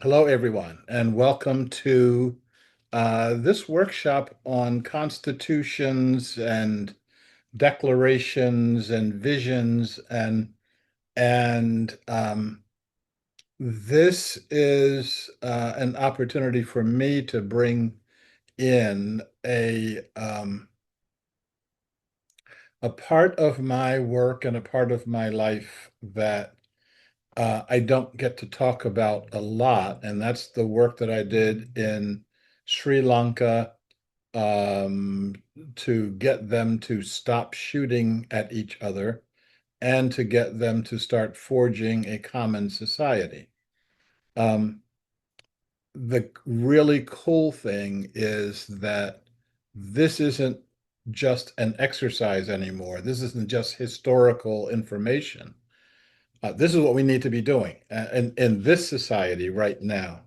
Hello, everyone, and welcome to this workshop on constitutions and declarations and visions and this is an opportunity for me to bring in a part of my work and a part of my life that I don't get to talk about a lot, and that's the work that I did in Sri Lanka um, to get them to stop shooting at each other and to get them to start forging a common society. Um, the really cool thing is that this isn't just an exercise anymore. This isn't just historical information. This is what we need to be doing in this society right now.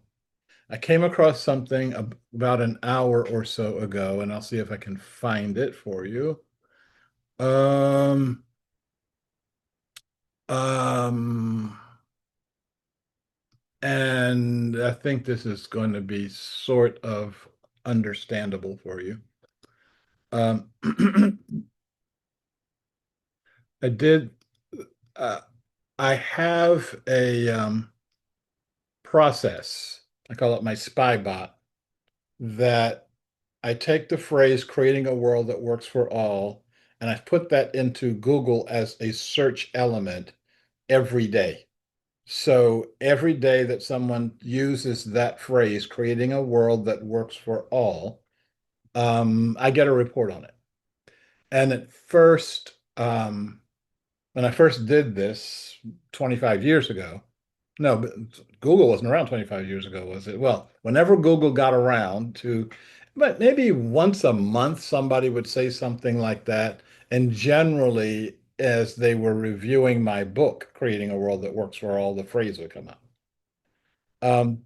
I came across something about an hour or so ago, and I'll see if I can find it for you. Um, um, and I think this is going to be sort of understandable for you. Um, I did, uh, I have a process. I call it my spy bot that I take the phrase creating a world that works for all, and I put that into Google as a search element every day. So every day that someone uses that phrase, creating a world that works for all, I get a report on it. And at first, when I first did this 25 years ago, no, but Google wasn't around 25 years ago, was it? Well, whenever Google got around to, but maybe once a month, somebody would say something like that. And generally, as they were reviewing my book, Creating a World That Works for All, the phrase would come up. Um,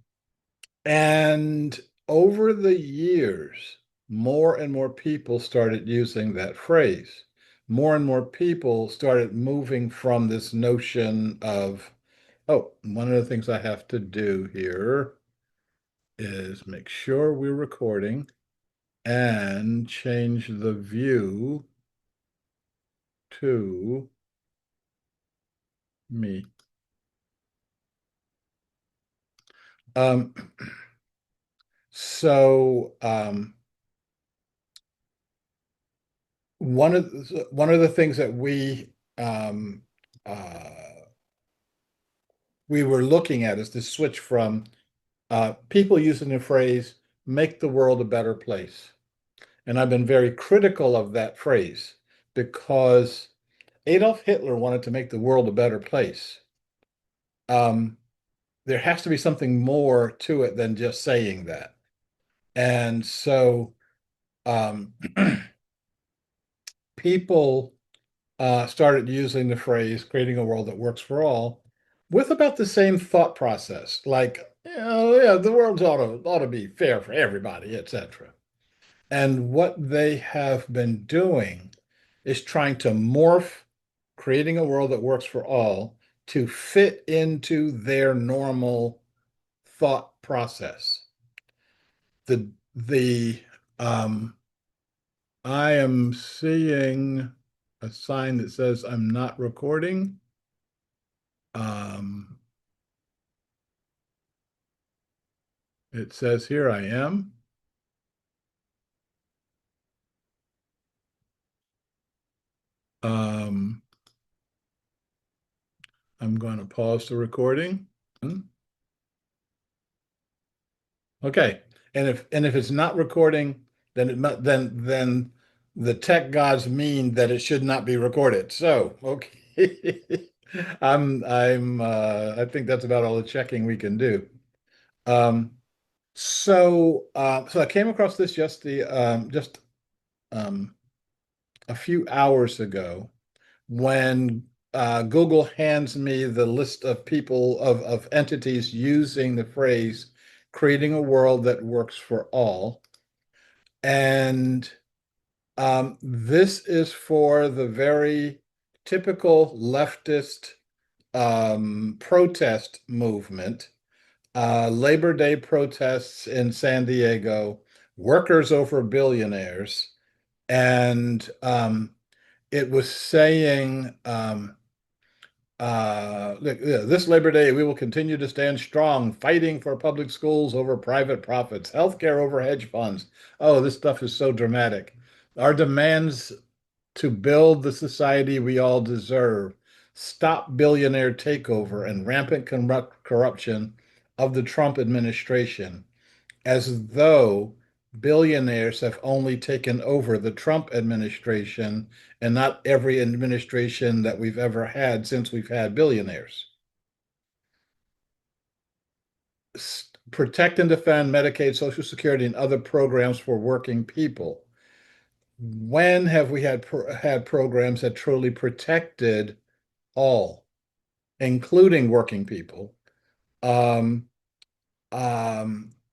and over the years, more and more people started using that phrase. More and more people started moving from this notion of, oh, one of the things I have to do here is make sure we're recording and change the view to me. Um, so one of the things that um, uh, we were looking at is to switch from people using the phrase "make the world a better place," and I've been very critical of that phrase because Adolf Hitler wanted to make the world a better place. Um, there has to be something more to it than just saying that. And so um, people started using the phrase creating a world that works for all with about the same thought process, like, yeah, the world ought to be fair for everybody, etc. And what they have been doing is trying to morph creating a world that works for all to fit into their normal thought process. The I am seeing a sign that says I'm not recording. Um, it says here I am. Um, I'm going to pause the recording. Okay. And if it's not recording, then then the tech gods mean that it should not be recorded. So, okay. I think that's about all the checking we can do. Um, so I came across this just um a few hours ago when Google hands me the list of people of entities using the phrase creating a world that works for all. And this is for the very typical leftist protest movement Labor Day protests in San Diego, workers over billionaires, and it was saying, look, this Labor Day, we will continue to stand strong, fighting for public schools over private profits, healthcare over hedge funds. Oh, this stuff is so dramatic. Our demands to build the society we all deserve, stop billionaire takeover and rampant corruption of the Trump administration, as though billionaires have only taken over the Trump administration and not every administration that we've ever had since we've had billionaires. Protect and defend Medicaid, Social Security, and other programs for working people. When have we had programs that truly protected all, including working people? Um,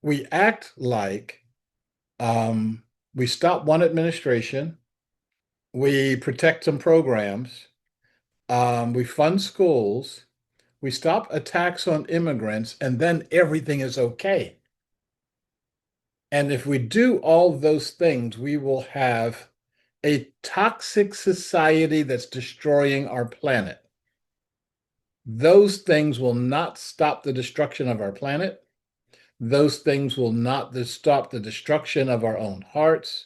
we act like um, we stop one administration, we protect some programs, we fund schools, we stop attacks on immigrants, and then everything is okay. And if we do all those things, we will have a toxic society that's destroying our planet. Those things will not stop the destruction of our planet. Those things will not stop the destruction of our own hearts.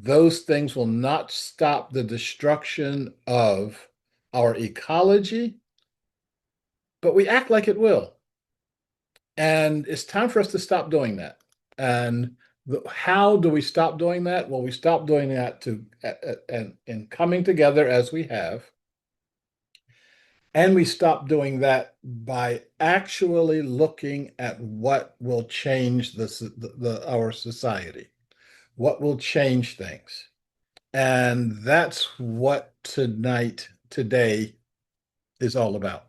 Those things will not stop the destruction of our ecology, but we act like it will. And it's time for us to stop doing that. And how do we stop doing that? Well, we stop doing that and coming together as we have. And we stop doing that by actually looking at what will change our society, what will change things. And that's what today is all about.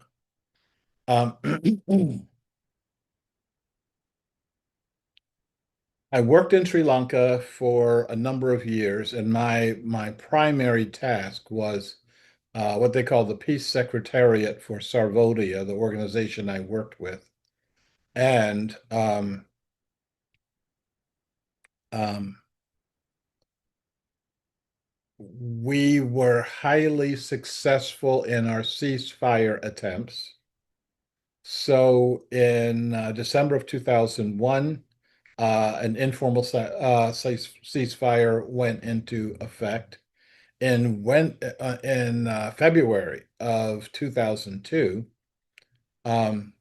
Um, I worked in Sri Lanka for a number of years, and my primary task was what they call the Peace Secretariat for Sarvodaya, the organization I worked with. And um, we were highly successful in our ceasefire attempts. So in December of 2001, an informal ceasefire went into effect. And in February of 2002, um,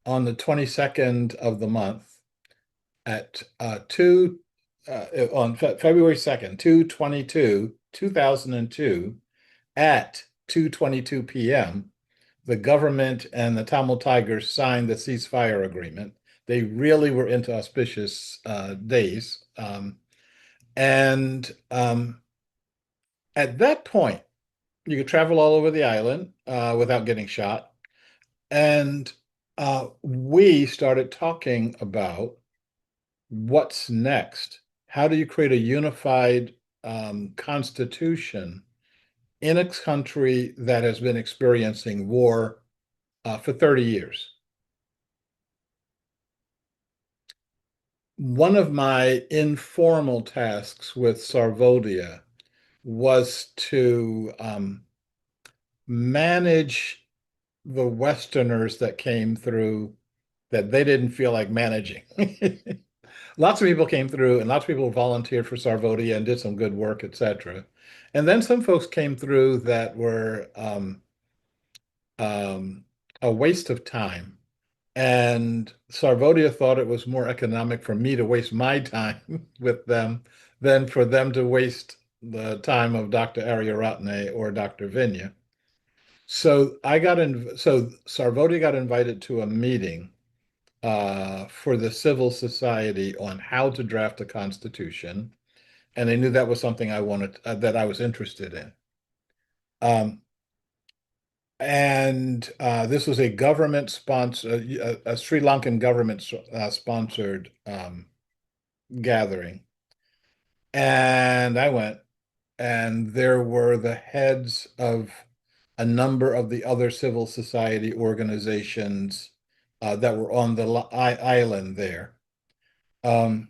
on the 22nd of the month at on February 2nd, 2002, at 2:22 p.m., the government and the Tamil Tigers signed the ceasefire agreement. They really were into auspicious days. And at that point, you could travel all over the island without getting shot. And we started talking about what's next. How do you create a unified constitution in a country that has been experiencing war for 30 years? One of my informal tasks with Sarvodaya was to manage the Westerners that came through that they didn't feel like managing. Lots of people came through and lots of people volunteered for Sarvodaya and did some good work, etc. And then some folks came through that were um, a waste of time. And Sarvodaya thought it was more economic for me to waste my time with them than for them to waste the time of Dr. Aryaratne or Dr. Vinya. So Sarvodaya got invited to a meeting for the civil society on how to draft a constitution, and they knew that was something I wanted that I was interested in. Um, and this was a government sponsor, a Sri Lankan government sponsored gathering, and I went, and there were the heads of a number of the other civil society organizations that were on the island there. Um,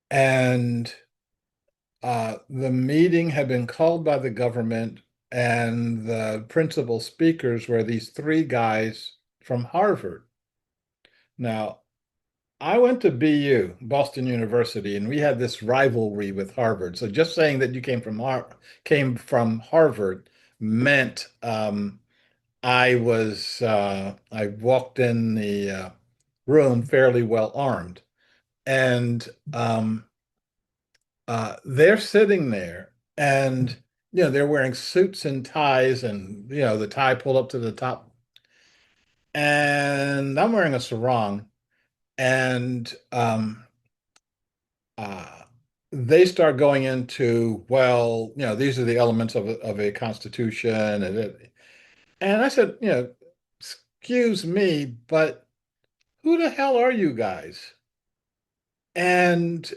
and the meeting had been called by the government, and the principal speakers were these three guys from Harvard. Now, I went to BU, Boston University, and we had this rivalry with Harvard. So just saying that you came from Harvard meant I walked in the room fairly well armed, and they're sitting there, and they're wearing suits and ties, and the tie pulled up to the top, and I'm wearing a sarong, and uh, they start going into, well, these are the elements of a constitution, and I said, excuse me, but who the hell are you guys? And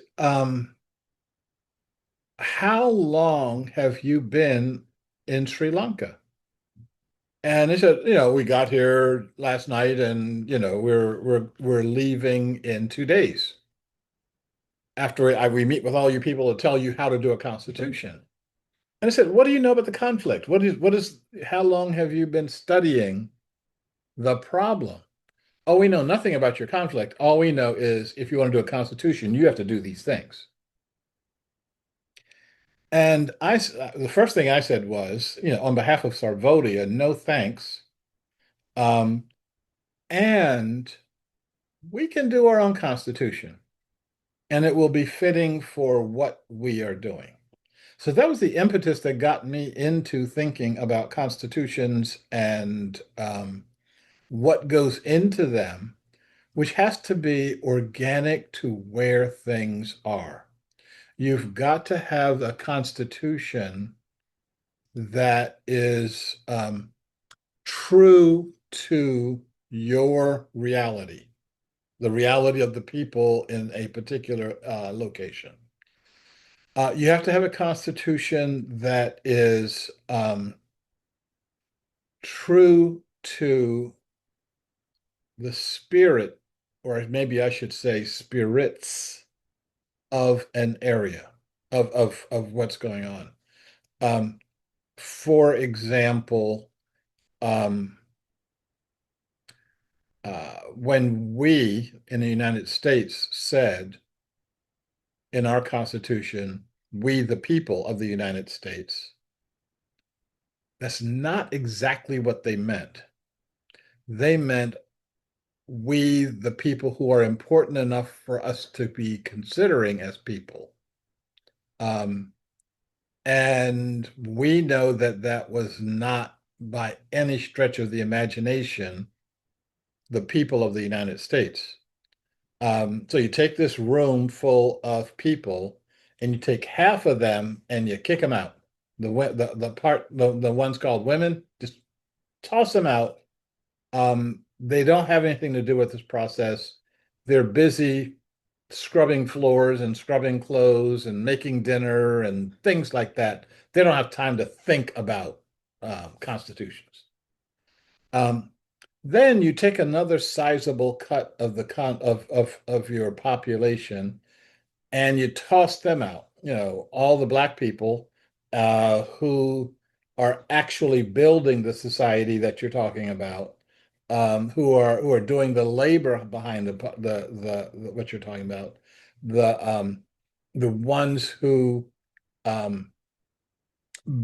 how long have you been in Sri Lanka? And they said, we got here last night, and we're leaving in 2 days. After we meet with all you people to tell you how to do a constitution. And I said, what do you know about the conflict? How long have you been studying the problem? Oh, we know nothing about your conflict. All we know is if you want to do a constitution, you have to do these things. And the first thing I said was, on behalf of Sarvodia, no thanks. Um, and we can do our own constitution, and it will be fitting for what we are doing. So that was the impetus that got me into thinking about constitutions and what goes into them, which has to be organic to where things are. You've got to have a constitution that is true to your reality, the reality of the people in a particular location. You have to have a constitution that is true to the spirit, or maybe I should say spirits of an area of what's going on. Um, for example, um, when we in the United States said in our Constitution, we the people of the United States, that's not exactly what they meant. They meant we the people who are important enough for us to be considering as people. Um, and we know that that was not by any stretch of the imagination the people of the United States. So you take this room full of people, and you take half of them and you kick them out. The ones called women, just toss them out. They don't have anything to do with this process. They're busy scrubbing floors and scrubbing clothes and making dinner and things like that. They don't have time to think about constitutions. Um, then you take another sizable cut of the of your population, and you toss them out. All the black people who are actually building the society that you're talking about, who are doing the labor behind the what you're talking about, the ones who um,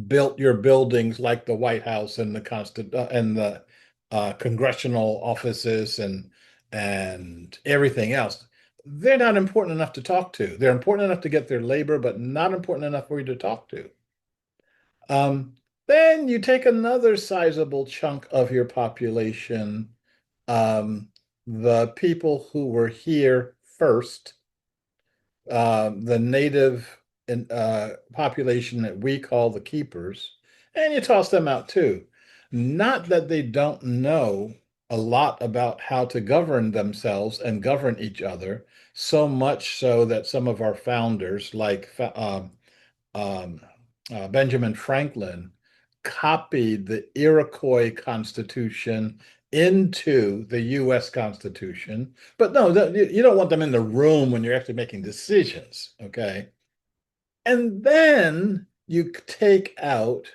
built your buildings like the White House and the congressional offices and everything else. They're not important enough to talk to. They're important enough to get their labor, but not important enough for you to talk to. Um, then you take another sizable chunk of your population, um, the people who were here first, the native population that we call the keepers, and you toss them out too. Not that they don't know a lot about how to govern themselves and govern each other, so much so that some of our founders, like um, Benjamin Franklin, copied the Iroquois Constitution into the US Constitution. But no, you don't want them in the room when you're actually making decisions, okay? And then you take out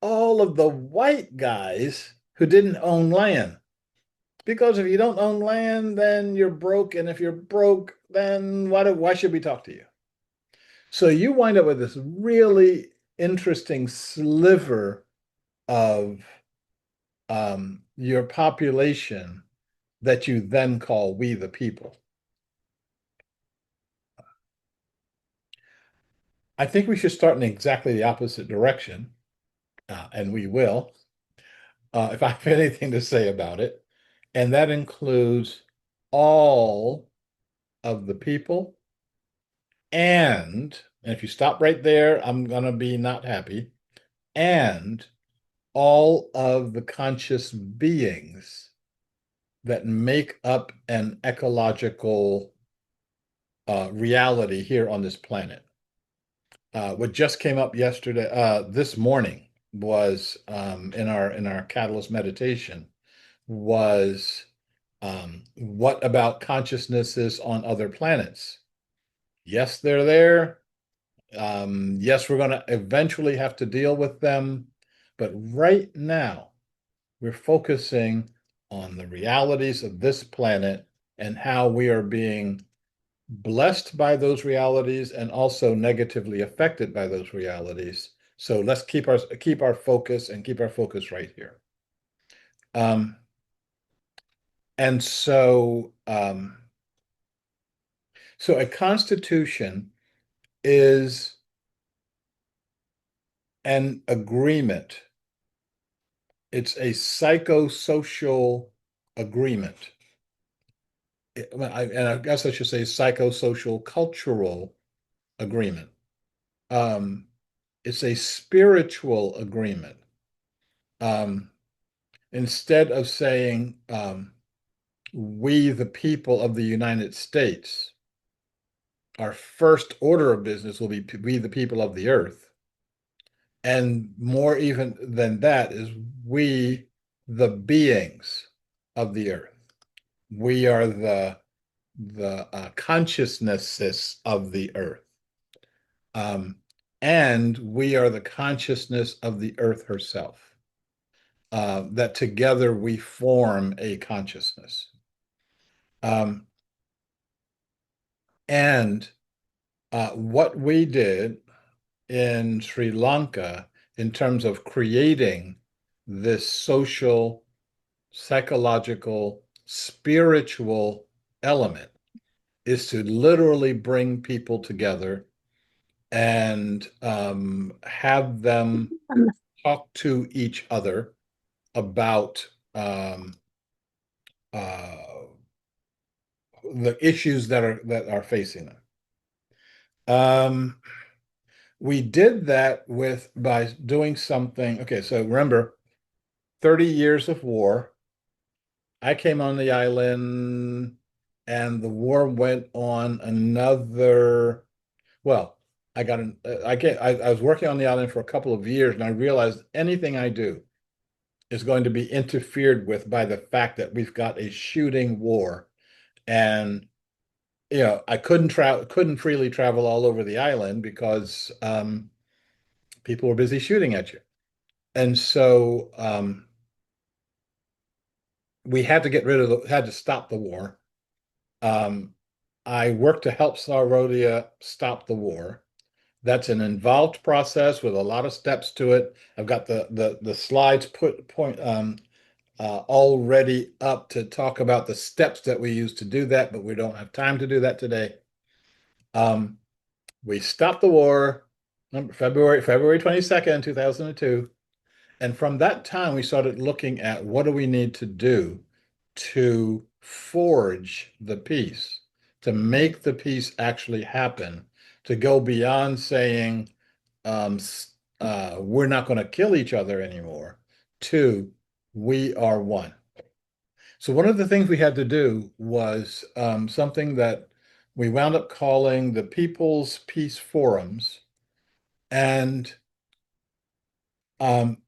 all of the white guys who didn't own land. Because if you don't own land, then you're broke. And if you're broke, then why should we talk to you? So you wind up with this really interesting sliver of your population that you then call we the people. I think we should start in exactly the opposite direction, and we will, if I have anything to say about it. And that includes all of the people. And if you stop right there, I'm going to be not happy. And all of the conscious beings that make up an ecological reality here on this planet. What just came up yesterday, this morning, was in our catalyst meditation was what about consciousnesses on other planets? Yes, they're there. Yes, we're going to eventually have to deal with them, but right now we're focusing on the realities of this planet and how we are being blessed by those realities and also negatively affected by those realities. So let's keep our focus and keep our focus right here. Um, and so a constitution is an agreement. It's a psychosocial agreement. And I guess I should say psychosocial cultural agreement. Um, it's a spiritual agreement. Um, Instead of saying we, the people of the United States, our first order of business will be we, the people of the earth. And more even than that is we, the beings of the earth. We are the consciousnesses of the earth. Um, and we are the consciousness of the earth herself. That together we form a consciousness. Um, and what we did in Sri Lanka in terms of creating this social, psychological, spiritual element is to literally bring people together and have them talk to each other about uh, the issues that are facing them. Um, we did that with by doing something. Okay, so remember, 30 years of war. I came on the island, and the war went on another. Well, I got an. I was working on the island for a couple of years, and I realized anything I do is going to be interfered with by the fact that we've got a shooting war, and I couldn't freely travel all over the island because people were busy shooting at you. And so we had to had to stop the war. Um, I worked to help Sarodia stop the war. That's an involved process with a lot of steps to it. I've got the slides already up to talk about the steps that we use to do that, but we don't have time to do that today. We stopped the war February 22nd, 2002. And from that time, we started looking at what do we need to do to forge the peace, to make the peace actually happen, to go beyond saying um, we're not going to kill each other anymore, to we are one. So one of the things we had to do was something that we wound up calling the People's Peace Forums. And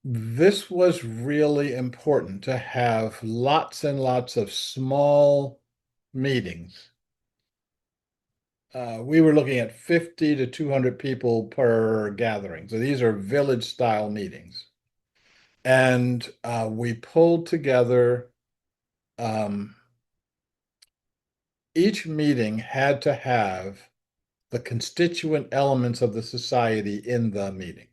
This was really important to have lots and lots of small meetings. We were looking at 50 to 200 people per gathering. So these are village style meetings. And we pulled together, um, each meeting had to have the constituent elements of the society in the meeting.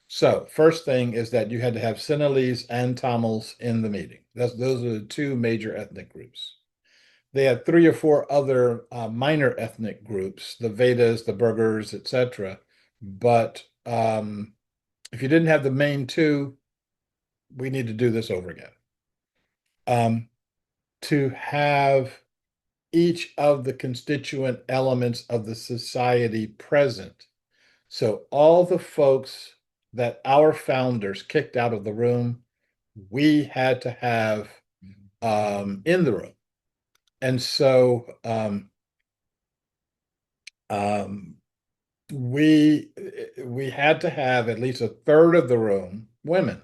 So, first thing is that you had to have Sinhalese and Tamils in the meeting. Those are the two major ethnic groups. They had three or four other minor ethnic groups, the Vedas, the Burghers, etc. But if you didn't have the main two, we need to do this over again. Um, to have each of the constituent elements of the society present. So all the folks that our founders kicked out of the room, we had to have in the room. And so um, we we had to have at least a third of the room women.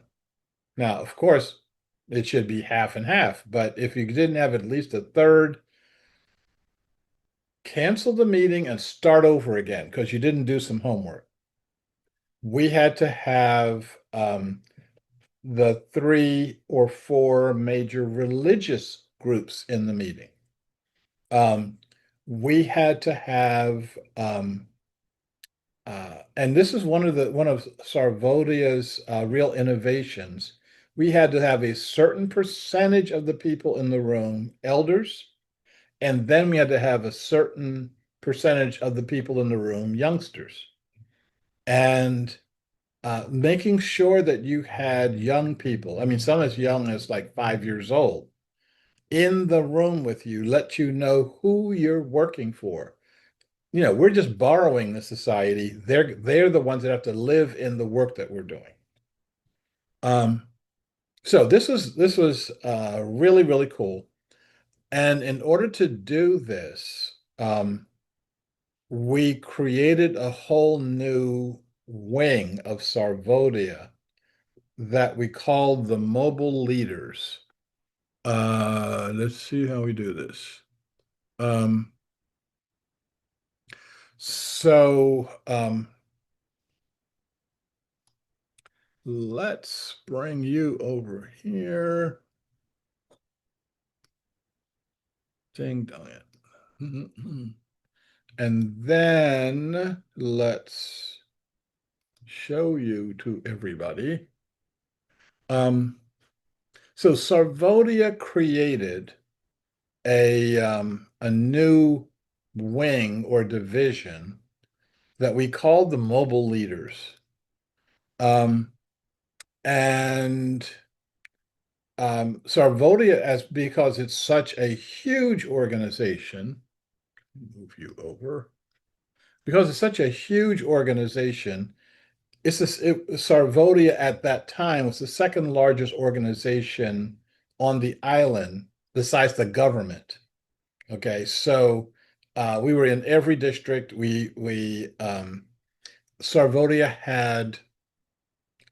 Now, of course, it should be half and half, but if you didn't have at least a third, cancel the meeting and start over again because you didn't do some homework. We had to have the three or four major religious groups in the meeting. Um, we had to have, and this is one of Sarvodia's real innovations. We had to have a certain percentage of the people in the room elders, and then we had to have a certain percentage of the people in the room youngsters. And making sure that you had young people, I mean, some as young as like 5 years old, in the room with you, let you know who you're working for. You know, we're just borrowing the society. They're the ones that have to live in the work that we're doing. Um, so this was really, really cool. And in order to do this, we created a whole new wing of Sarvodia that we called the mobile leaders. Let's see how we do this. Um, so let's bring you over here. Ding dong it. And then let's show you to everybody. So Sarvodia created a new wing or division that we called the mobile leaders. Um, and Sarvodia, as because it's such a huge organization, move you over, because it's such a huge organization, Sarvodia at that time was the second largest organization on the island besides the government. Okay, so we were in every district. We Sarvodia had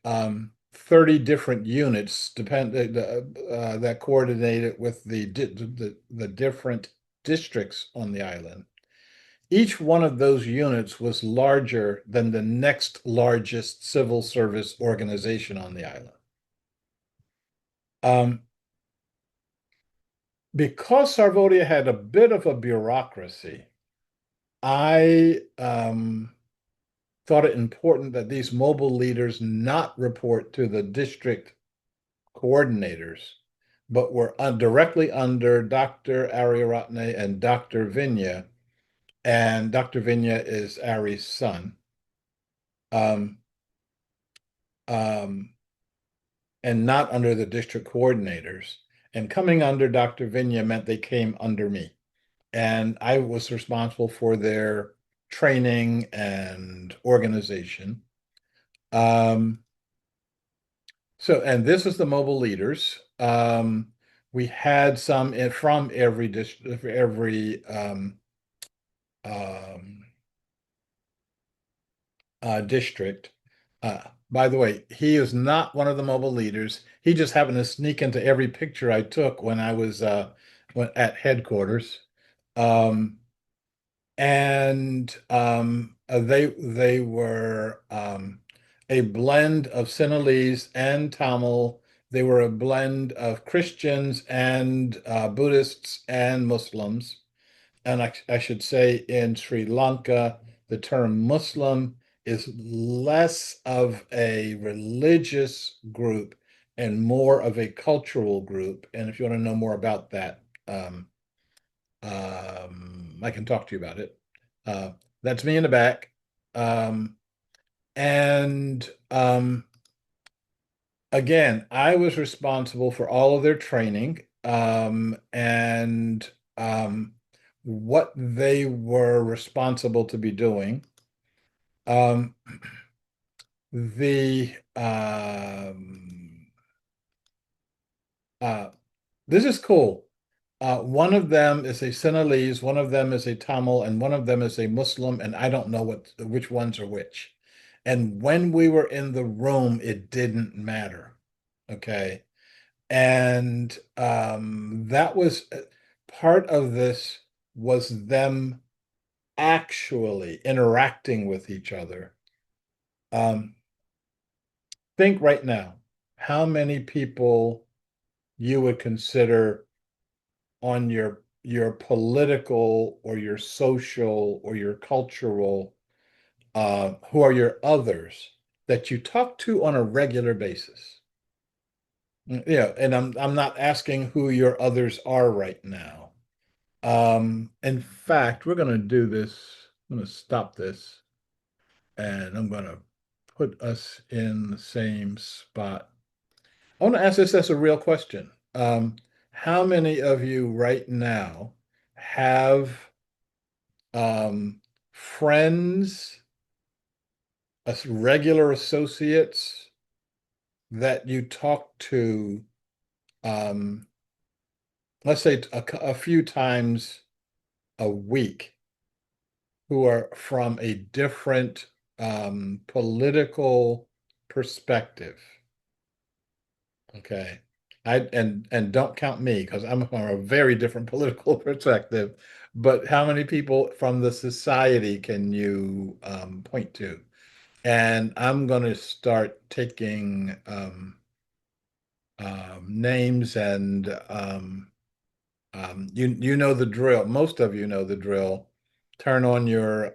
30 different units that coordinated with the different districts on the island. Each one of those units was larger than the next largest civil service organization on the island. Um, because Sarvodia had a bit of a bureaucracy, I thought it important that these mobile leaders not report to the district coordinators, but were directly under Dr. Ariaratne and Dr. Vinya. And Dr. Vinya is Ari's son. Um, um, and not under the district coordinators. And coming under Dr. Vinya meant they came under me. And I was responsible for their training and organization. Um, and this is the mobile leaders. We had some from every district, every um, district. By the way, he is not one of the mobile leaders. He just happened to sneak into every picture I took when I was at headquarters. Um, they were a blend of Sinhalese and Tamil. They were a blend of Christians and Buddhists and Muslims. And I should say in Sri Lanka, the term Muslim is less of a religious group and more of a cultural group. And if you want to know more about that, I can talk to you about it. Uh, that's me in the back. Um, and Again, I was responsible for all of their training and what they were responsible to be doing. Um, the This is cool. One of them is a Sinhalese, one of them is a Tamil, and one of them is a Muslim, and I don't know which ones are which. And when we were in the room, it didn't matter. Okay. And that was part of this was them actually interacting with each other. Um, think right now, how many people you would consider on your political or your social or your cultural who are your others that you talk to on a regular basis. Yeah, and I'm not asking who your others are right now. In fact, we're gonna do this. I'm gonna stop this and I'm gonna put us in the same spot. I want to ask this as a real question. How many of you right now have friends, regular associates that you talk to, um, let's say a few times a week, who are from a different political perspective? Okay. And don't count me because I'm from a very different political perspective. But how many people from the society can you point to? And I'm going to start taking names and you know the drill. Most of you know the drill. Turn on your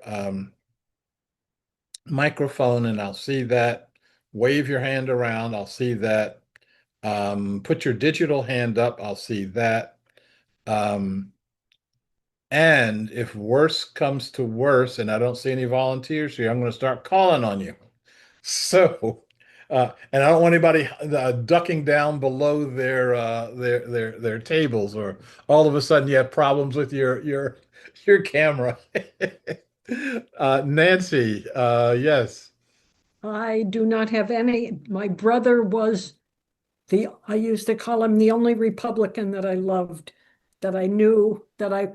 microphone and I'll see that. Wave your hand around, I'll see that. Put your digital hand up, I'll see that. Um, and if worse comes to worse and I don't see any volunteers here, I'm going to start calling on you. So, and I don't want anybody ducking down below their tables, or all of a sudden you have problems with your camera. Nancy, yes. I do not have any. My brother was I used to call him the only Republican that I loved, that I knew, that I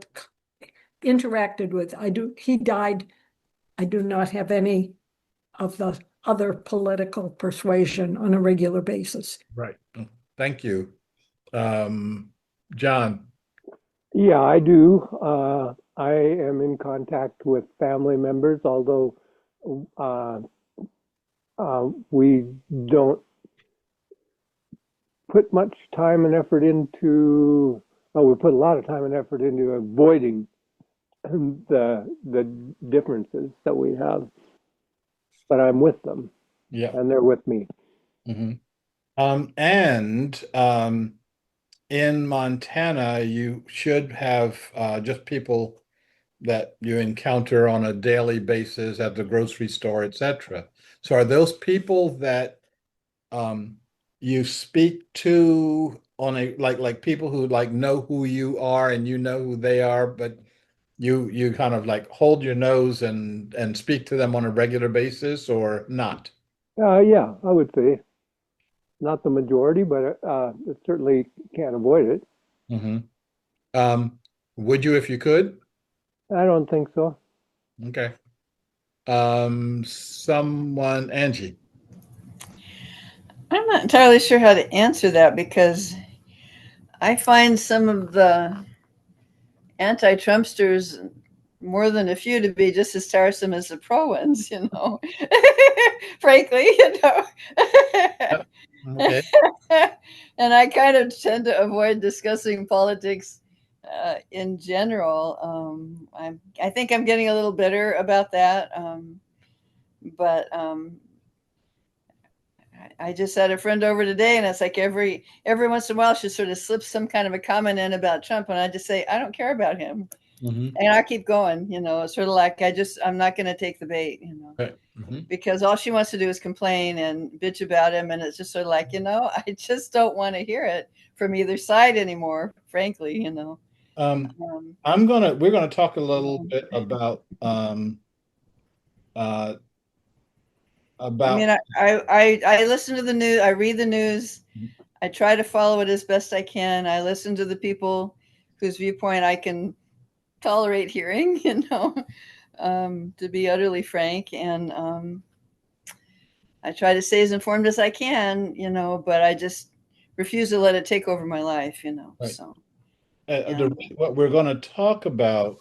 interacted with. He died. I do not have any of the other political persuasion on a regular basis. Right. Thank you. John. Yeah, I do. I am in contact with family members, although uh, we don't put much time and effort into, well, we put a lot of time and effort into avoiding the differences that we have. But I'm with them, Yeah. and they're with me. Hmm. And in Montana, you should have just people that you encounter on a daily basis at the grocery store, etc. So are those people that um, you speak to on a like people who like know who you are and you know who they are, but you kind of like hold your nose and speak to them on a regular basis or not? Yeah, I would say not the majority, but it certainly can't avoid it. Hmm. Would you if you could? I don't think so. Okay. Someone, Angie. not entirely sure how to answer that because I find some of the anti-Trumpsters, more than a few, to be just as tiresome as the pro ones, frankly, Yep. Okay. And I kind of tend to avoid discussing politics in general. I think I'm getting a little bitter about that. But I just had a friend over today, and it's like every once in a while she sort of slips some kind of a comment in about Trump, and I just say I don't care about him, and I keep going. It's sort of like I'm not going to take the bait, Right. because all she wants to do is complain and bitch about him, and it's just sort of like I just don't want to hear it from either side anymore, frankly. We're gonna talk a little bit uh, I mean, about I listen to the news, I read the news, I try to follow it as best I can. I listen to the people whose viewpoint I can tolerate hearing, to be utterly frank. And I try to stay as informed as I can, but I just refuse to let it take over my life, right. So, yeah. What we're going to talk about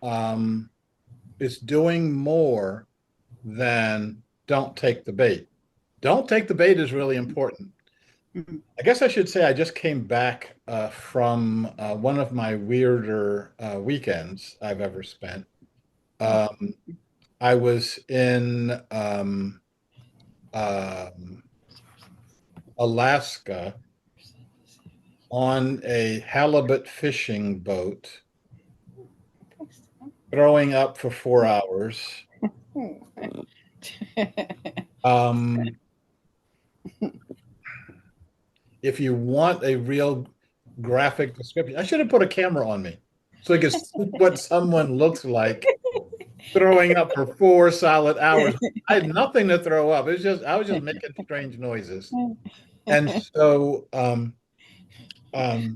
um, is doing more than don't take the bait. Don't take the bait is really important. Mhm. I guess I should say I just came back from one of my weirder weekends I've ever spent. Um, I was in um, Alaska on a halibut fishing boat, throwing up for 4 hours. Um, if you want a real graphic description, I should have put a camera on me so you can see what someone looks like throwing up for 4 solid hours. I had nothing to throw up. I was just making strange noises. And so um, I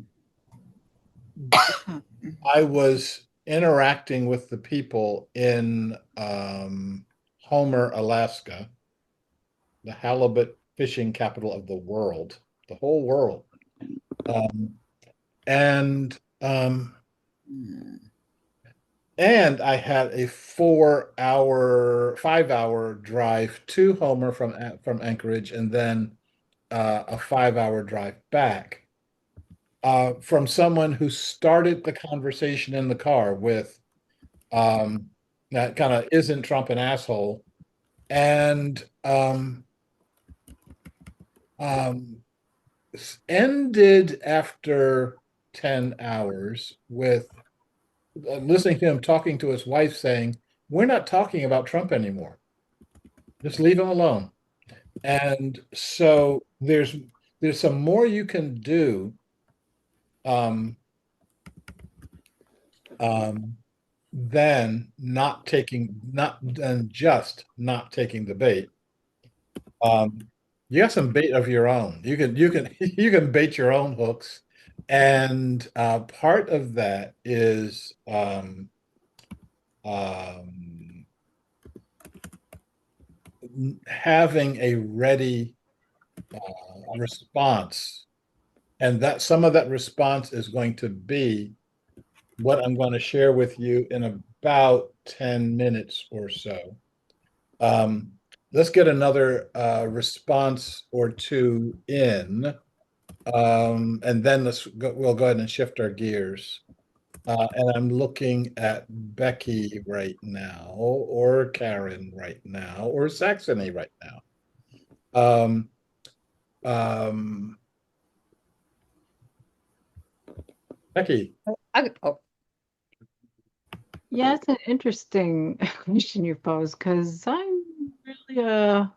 was interacting with the people in Homer, Alaska, the halibut fishing capital of the world, the whole world. Um, and um, and I had a 5-hour drive to Homer from Anchorage, and then a 5-hour drive back from someone who started the conversation in the car with that kind of isn't Trump an asshole, and um, ended after 10 hours with listening to him talking to his wife saying, "We're not talking about Trump anymore. Just leave him alone." And so there's some more you can do um, um, than just not taking the bait. Um, you got some bait of your own. You can bait your own hooks, and part of that is um, having a ready response, and that some of that response is going to be what I'm going to share with you in about 10 minutes or so. Um, let's get another response or two in, and then we'll go ahead and shift our gears. And I'm looking at Becky right now, or Karen right now, or Saxony right now. Um, um, Becky. Oh, Yeah, it's an interesting question you pose because I'm really a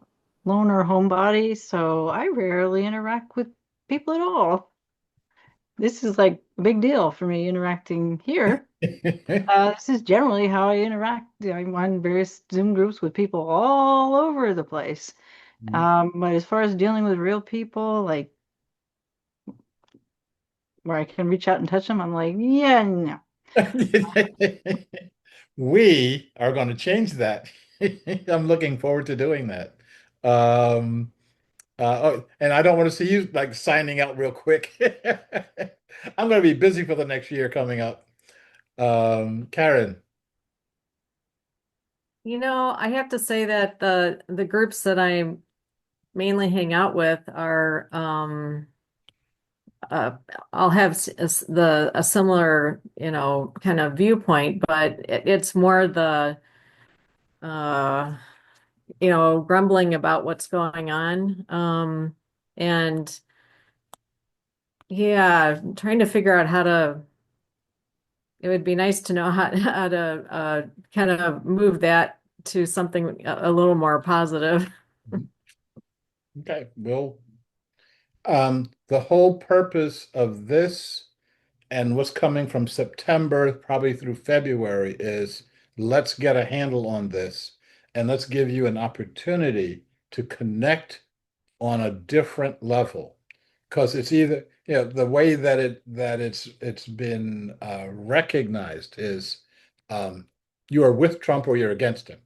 loner homebody, so I rarely interact with people at all. This is like a big deal for me interacting here. This is generally how I interact. I'm on various Zoom groups with people all over the place. But as far as dealing with real people, like where I can reach out and touch them, I'm like, yeah, no. We are going to change that. I'm looking forward to doing that. Um, Oh, and I don't want to see you like signing out real quick. I'm going to be busy for the next year coming up. Karen. I have to say that the groups that I mainly hang out with are uh I'll have a similar, kind of viewpoint, but it's more the uh grumbling about what's going on. And yeah, trying to figure out it would be nice to know how to kind of move that to something a little more positive. Okay, well, the whole purpose of this and what's coming from September probably through February is let's get a handle on this and let's give you an opportunity to connect on a different level. Because it's either, the way that it's been recognized is you are with Trump or you're against him.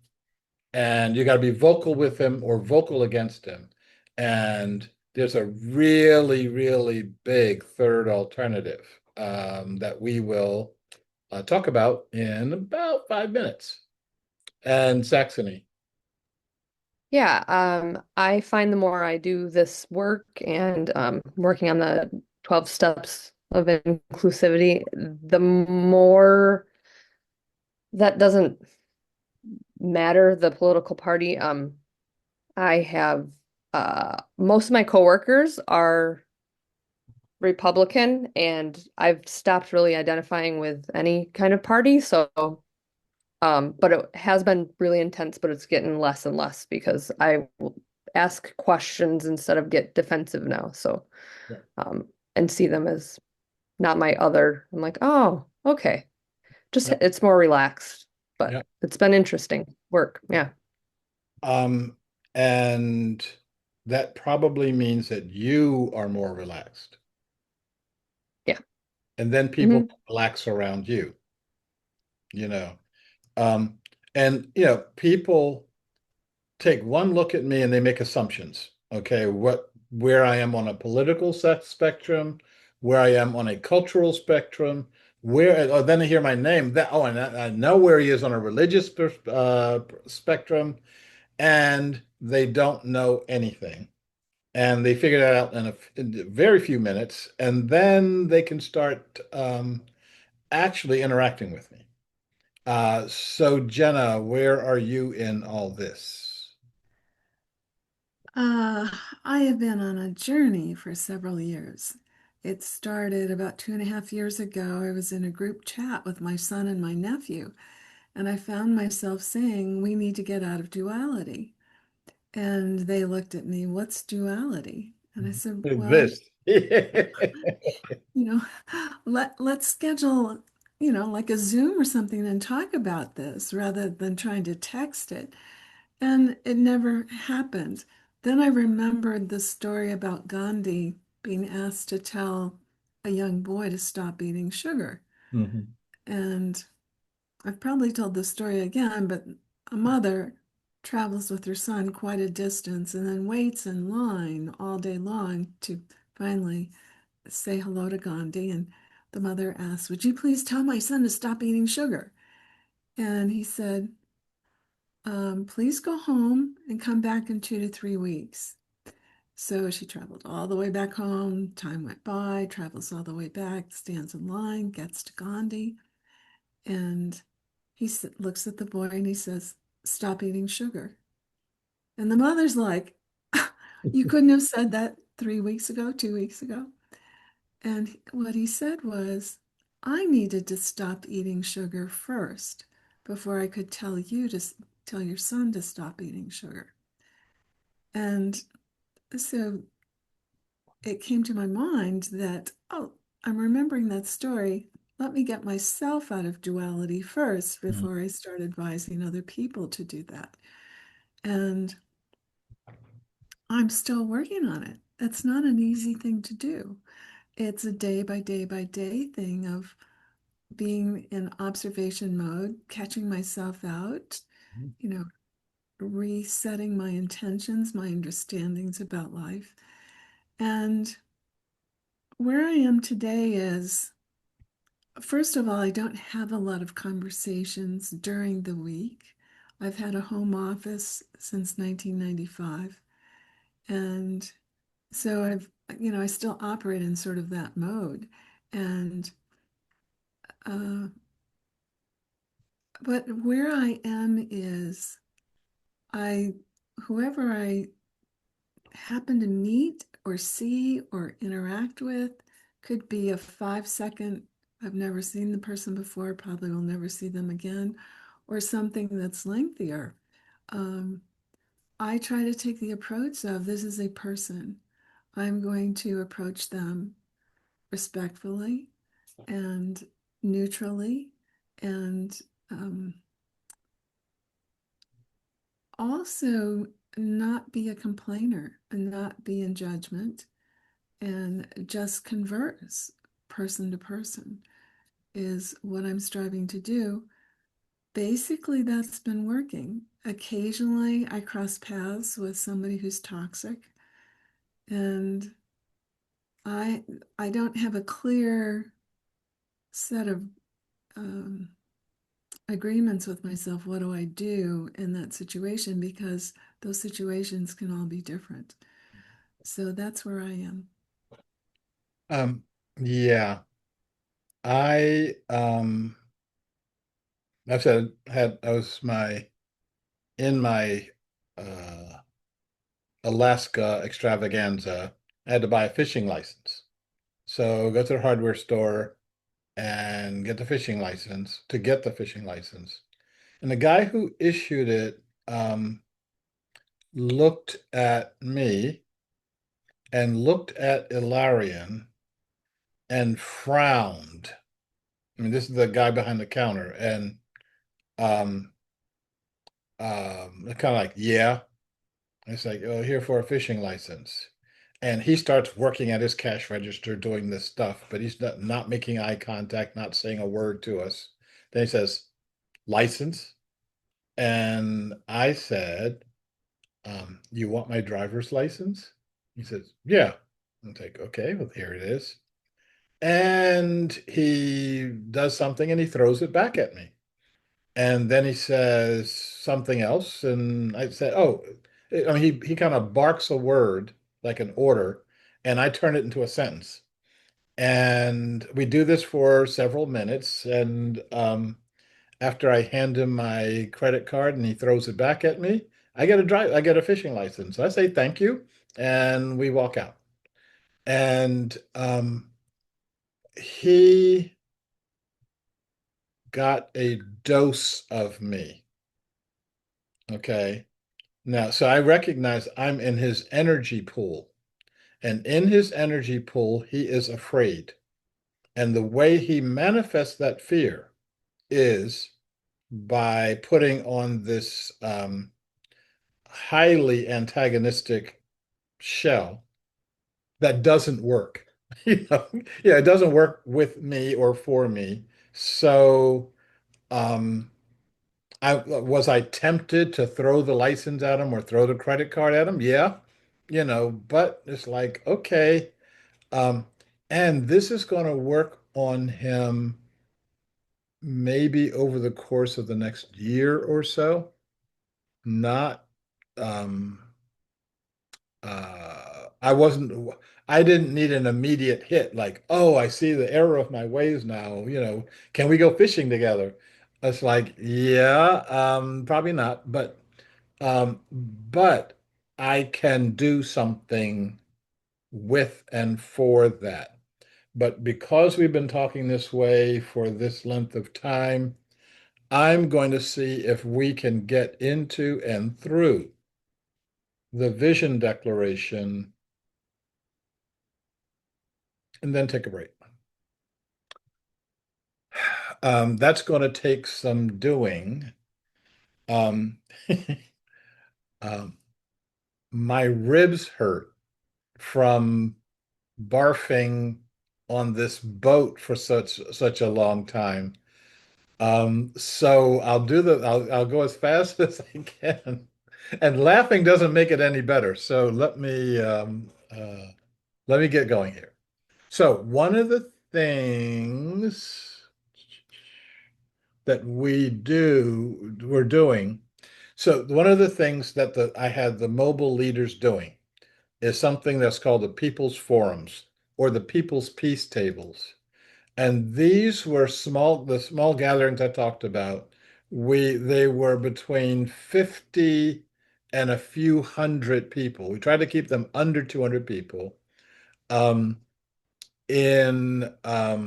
And you got to be vocal with him or vocal against him. And there's a really, really big third alternative that we will talk about in about 5 minutes. And Saxony. Yeah, I find the more I do this work and working on the 12 steps of inclusivity, the more that doesn't matter the political party. I have most of my coworkers are Republican, and I've stopped really identifying with any kind of party. So, but it has been really intense, but it's getting less and less because I will ask questions instead of get defensive now. So, Yeah. and see them as not my other. I'm like, oh, okay. Just Yeah. it's more relaxed, but Yeah. it's been interesting work. Yeah. Um, and that probably means that you are more relaxed. Yeah. And then people relax around you, you know. Um, and people take one look at me and they make assumptions. Okay, where I am on a political spectrum, where I am on a cultural spectrum, then they hear my name. And I know where he is on a religious spectrum, and they don't know anything. And they figure that out in very few minutes, and then they can start actually interacting with me. So Jenna, where are you in all this? Uh, I have been on a journey for several years. It started about 2.5 years ago. I was in a group chat with my son and my nephew, and I found myself saying, we need to get out of duality. And they looked at me, what's duality? And I said, well, This. you know, let's schedule, like a Zoom or something and talk about this rather than trying to text it. And it never happened. Then I remembered the story about Gandhi being asked to tell a young boy to stop eating sugar. Mhm. And I've probably told this story again, but a mother travels with her son quite a distance and then waits in line all day long to finally say hello to Gandhi. And the mother asks, would you please tell my son to stop eating sugar? And he said, please go home and come back in 2 to 3 weeks. So she traveled all the way back home. Time went by, travels all the way back, stands in line, gets to Gandhi, and he looks at the boy and he says, stop eating sugar. And the mother's like, you couldn't have said that 3 weeks ago, 2 weeks ago. And what he said was, I needed to stop eating sugar first before I could tell you to tell your son to stop eating sugar. And so it came to my mind that, oh, I'm remembering that story. Let me get myself out of duality first Mhm. before I start advising other people to do that. And I'm still working on it. It's not an easy thing to do. It's a day by day by day thing of being in observation mode, catching myself out, you know, resetting my intentions, my understandings about life. And where I am today is, first of all, I don't have a lot of conversations during the week. I've had a home office since 1995. And so I still operate in sort of that mode. And, uh, but where I am is whoever I happen to meet or see or interact with could be a 5 second, I've never seen the person before, probably will never see them again, or something that's lengthier. Um, I try to take the approach of this is a person. I'm going to approach them respectfully and neutrally and also not be a complainer and not be in judgment and just converse person to person is what I'm striving to do. Basically, that's been working. Occasionally, I cross paths with somebody who's toxic, and I I don't have a clear set of um, agreements with myself. What do I do in that situation? Because those situations can all be different. So that's where I am. Yeah, I I've said had I was my in my uh Alaska extravaganza, I had to buy a fishing license. So go to the hardware store and get the fishing license to get the fishing license. And the guy who issued it looked at me and looked at Ilarion and frowned. I mean, this is the guy behind the counter, and um, kind of like, yeah. It's like, oh, here for a fishing license. And he starts working at his cash register doing this stuff, but he's not making eye contact, not saying a word to us. Then he says, license. And I said, you want my driver's license? He says, yeah. I'm like, okay, well, here it is. And he does something and he throws it back at me. And then he says something else. And I said, oh, I mean, he kind of barks a word like an order, and I turn it into a sentence. And we do this for several minutes. And after I hand him my credit card and he throws it back at me, I get a fishing license. I say thank you, and we walk out. And he got a dose of me. Okay. Now, so I recognize I'm in his energy pool, and in his energy pool, he is afraid. And the way he manifests that fear is by putting on this highly antagonistic shell that doesn't work. Yeah, it doesn't work with me or for me. So, um, I tempted to throw the license at him or throw the credit card at him? Yeah, but it's like, okay. Um, and this is going to work on him maybe over the course of the next year or so. Not, um, I didn't need an immediate hit like, oh, I see the error of my ways now, can we go fishing together? It's like, yeah, probably not, but I can do something with and for that. But because we've been talking this way for this length of time, I'm going to see if we can get into and through the vision declaration and then take a break. That's going to take some doing. Um, um, my ribs hurt from barfing on this boat for such a long time. So I'll go as fast as I can. And laughing doesn't make it any better. So let me get going here. So one of the things that we're doing. So one of the things that I had the mobile leaders doing is something that's called the People's Forums or the People's Peace Tables. And these were the small gatherings I talked about. They were between 50 and a few hundred people. We tried to keep them under 200 people. Um, in uh,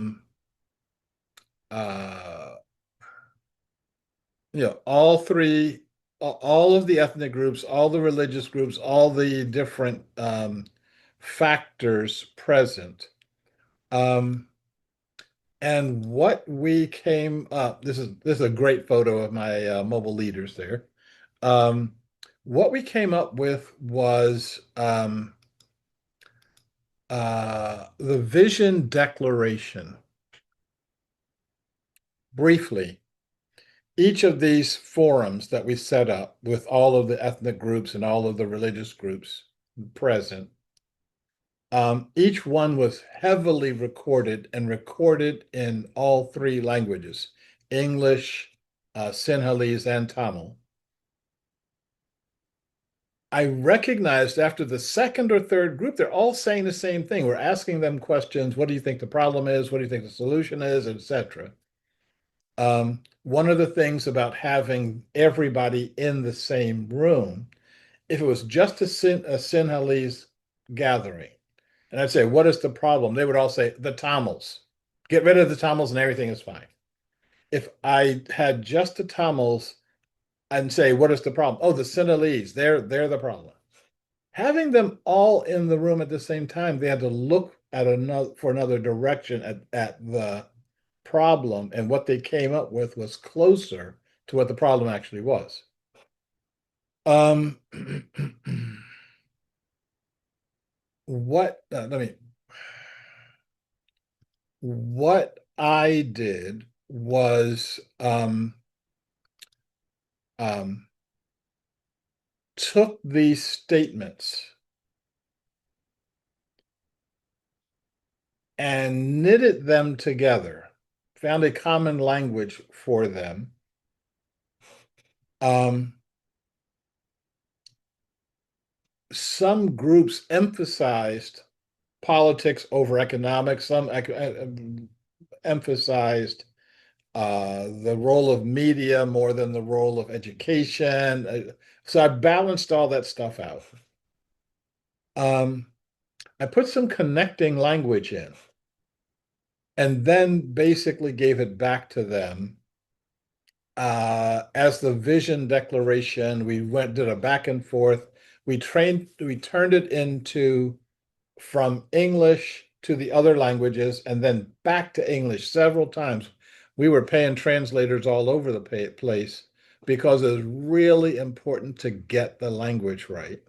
all three, all of the ethnic groups, all the religious groups, all the different factors present. Um, and what we came up, this is a great photo of my mobile leaders there. Um, what we came up with was the vision declaration. Briefly, each of these forums that we set up with all of the ethnic groups and all of the religious groups present, each one was heavily recorded and recorded in all three languages, English, Sinhalese, and Tamil. I recognized after the second or third group, they're all saying the same thing. We're asking them questions. What do you think the problem is? What do you think the solution is, etc. One of the things about having everybody in the same room, if it was just a Sinhalese gathering, and I'd say, what is the problem? They would all say, the Tamils. Get rid of the Tamils and everything is fine. If I had just the Tamils and say, what is the problem? Oh, the Sinhalese, they're the problem. Having them all in the room at the same time, they had to look at another direction at the problem, and what they came up with was closer to what the problem actually was. Um, what I did was took these statements and knitted them together, found a common language for them. Some groups emphasized politics over economics, some emphasized the role of media more than the role of education. So I balanced all that stuff out. I put some connecting language in and then basically gave it back to them. As the vision declaration, did a back and forth. We turned it into from English to the other languages and then back to English several times. We were paying translators all over the place because it was really important to get the language right.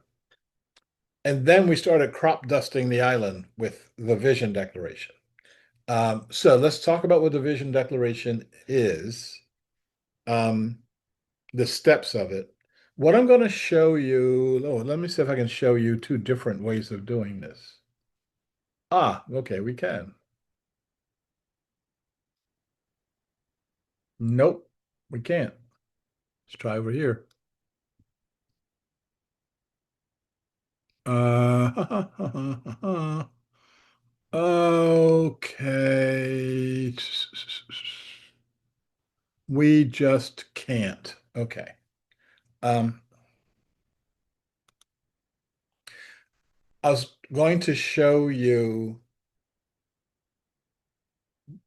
And then we started crop dusting the island with the vision declaration. So let's talk about what the vision declaration is, the steps of it. What I'm going to show you, let me see if I can show you two different ways of doing this. Okay, we can. Nope, we can't. Let's try over here. Okay. We just can't. Okay. I was going to show you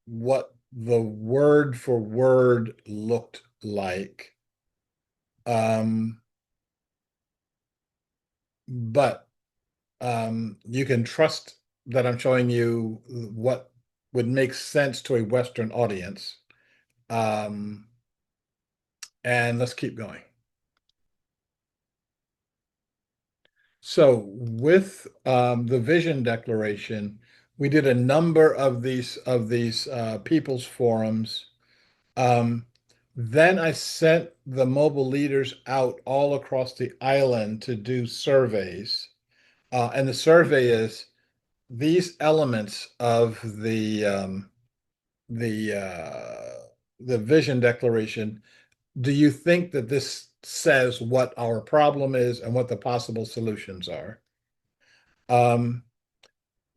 what the word for word looked like. But you can trust that I'm showing you what would make sense to a Western audience. And let's keep going. So with the vision declaration, we did a number of these people's forums. Then I sent the mobile leaders out all across the island to do surveys. And the survey is these elements of the the vision declaration. Do you think that this says what our problem is and what the possible solutions are? Um,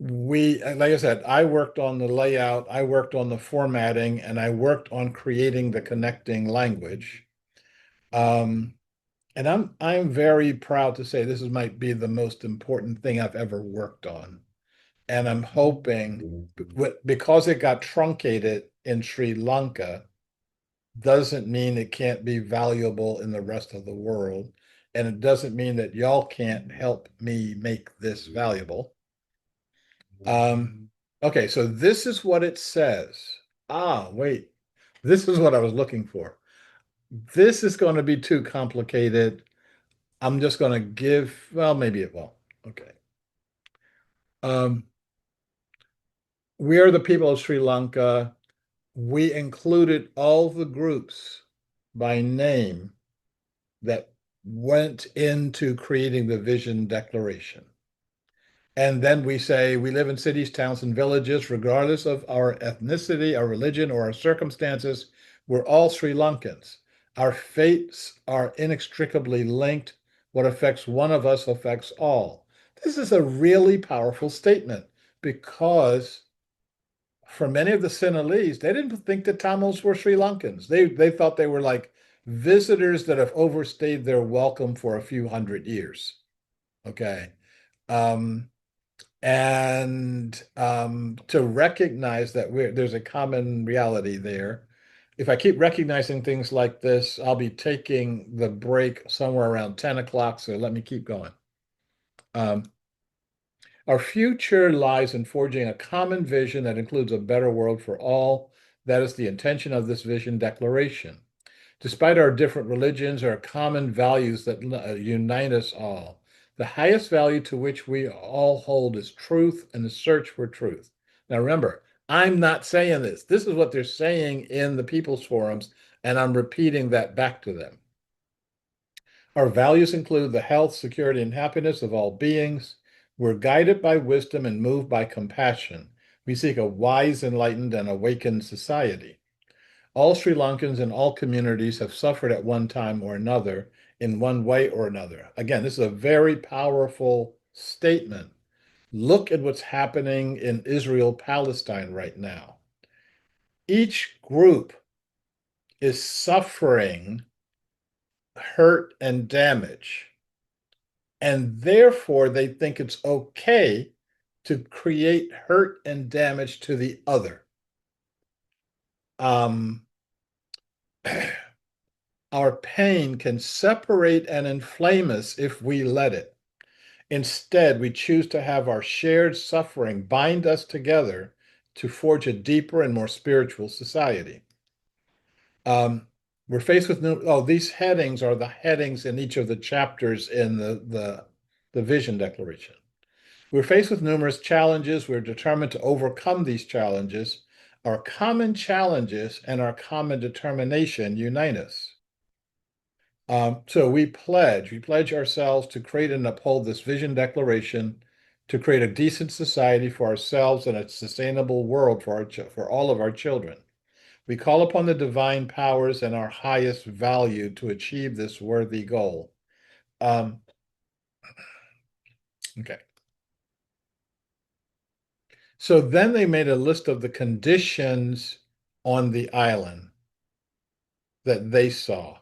like I said, I worked on the layout, I worked on the formatting, and I worked on creating the connecting language. Um, and I'm very proud to say this is might be the most important thing I've ever worked on. And I'm hoping because it got truncated in Sri Lanka doesn't mean it can't be valuable in the rest of the world. And it doesn't mean that y'all can't help me make this valuable. Okay, so this is what it says. Ah, wait, this is what I was looking for. This is going to be too complicated. I'm just going to give, well, maybe it won't. Okay. Um, we are the people of Sri Lanka. We included all the groups by name that went into creating the vision declaration. And then we say we live in cities, towns, and villages, regardless of our ethnicity, our religion, or our circumstances. We're all Sri Lankans. Our fates are inextricably linked. What affects one of us affects all. This is a really powerful statement because for many of the Sinhalese, they didn't think that Tamils were Sri Lankans. They thought they were like visitors that have overstayed their welcome for a few hundred years. Okay. Um, and to recognize that there's a common reality there. If I keep recognizing things like this, I'll be taking the break somewhere around 10 o'clock, so let me keep going. Um, our future lies in forging a common vision that includes a better world for all. That is the intention of this vision declaration. Despite our different religions, there are common values that unite us all. The highest value to which we all hold is truth and the search for truth. Now, remember, I'm not saying this. This is what they're saying in the people's forums, and I'm repeating that back to them. Our values include the health, security, and happiness of all beings. We're guided by wisdom and moved by compassion. We seek a wise, enlightened, and awakened society. All Sri Lankans and all communities have suffered at one time or another in one way or another. Again, this is a very powerful statement. Look at what's happening in Israel, Palestine right now. Each group is suffering hurt and damage, and therefore they think it's okay to create hurt and damage to the other. Our pain can separate and inflame us if we let it. Instead, we choose to have our shared suffering bind us together to forge a deeper and more spiritual society. We're faced with these headings are the headings in each of the chapters in the vision declaration. We're faced with numerous challenges. We're determined to overcome these challenges. Our common challenges and our common determination unite us. So we pledge ourselves to create and uphold this vision declaration to create a decent society for ourselves and a sustainable world for all of our children. We call upon the divine powers and our highest value to achieve this worthy goal. Okay. So then they made a list of the conditions on the island that they saw.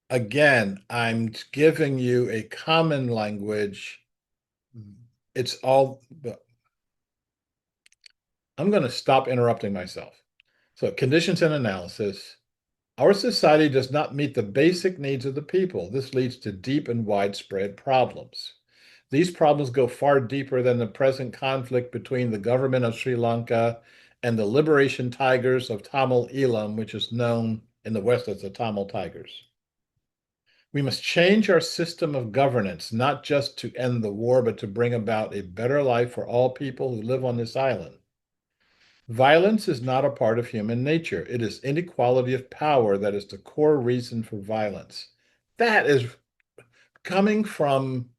Again, I'm giving you a common language. It's all, I'm going to stop interrupting myself. So, conditions and analysis. Our society does not meet the basic needs of the people. This leads to deep and widespread problems. These problems go far deeper than the present conflict between the government of Sri Lanka and the liberation tigers of Tamil Eelam, which is known in the West as the Tamil Tigers. We must change our system of governance, not just to end the war, but to bring about a better life for all people who live on this island. Violence is not a part of human nature. It is inequality of power that is the core reason for violence. That is coming from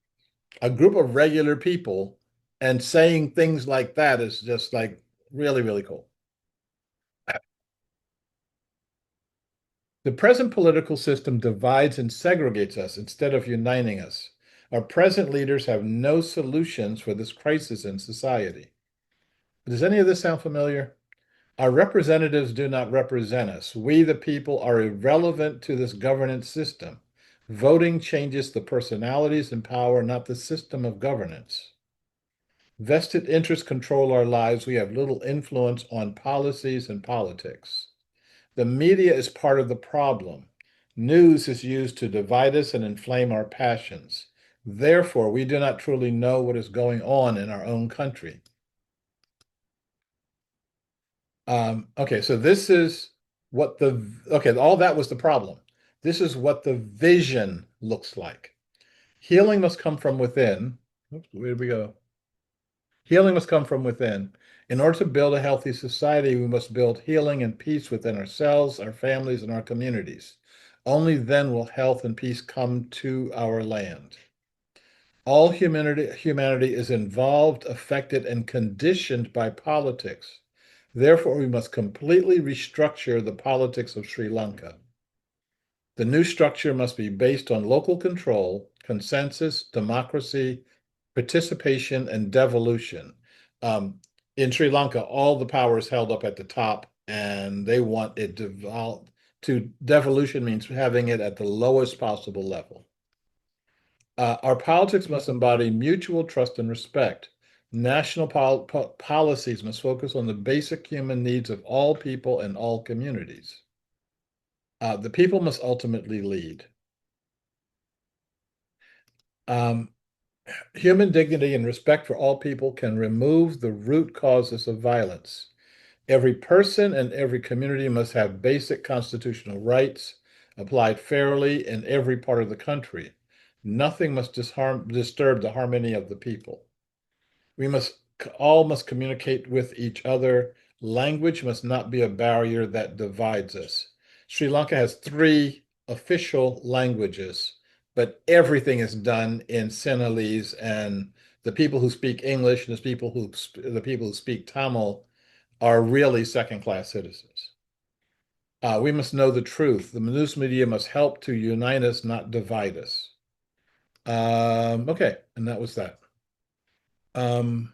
a group of regular people, and saying things like that is just like really, really cool. The present political system divides and segregates us instead of uniting us. Our present leaders have no solutions for this crisis in society. Does any of this sound familiar? Our representatives do not represent us. We, the people, are irrelevant to this governance system. Voting changes the personalities in power, not the system of governance. Vested interests control our lives. We have little influence on policies and politics. The media is part of the problem. News is used to divide us and inflame our passions. Therefore, we do not truly know what is going on in our own country. Okay, so this is what all that was the problem. This is what the vision looks like. Healing must come from within. Oops, where did we go? Healing must come from within. In order to build a healthy society, we must build healing and peace within ourselves, our families, and our communities. Only then will health and peace come to our land. All humanity is involved, affected, and conditioned by politics. Therefore, we must completely restructure the politics of Sri Lanka. The new structure must be based on local control, consensus, democracy, participation, and devolution. In Sri Lanka, all the power is held up at the top, and they want it devolved to devolution means having it at the lowest possible level. Our politics must embody mutual trust and respect. National policies must focus on the basic human needs of all people and all communities. The people must ultimately lead. Human dignity and respect for all people can remove the root causes of violence. Every person and every community must have basic constitutional rights applied fairly in every part of the country. Nothing must disturb the harmony of the people. We all must communicate with each other. Language must not be a barrier that divides us. Sri Lanka has 3 official languages, but everything is done in Sinhalese, and the people who speak English and the people who speak Tamil are really second-class citizens. We must know the truth. The news media must help to unite us, not divide us. Okay, and that was that. And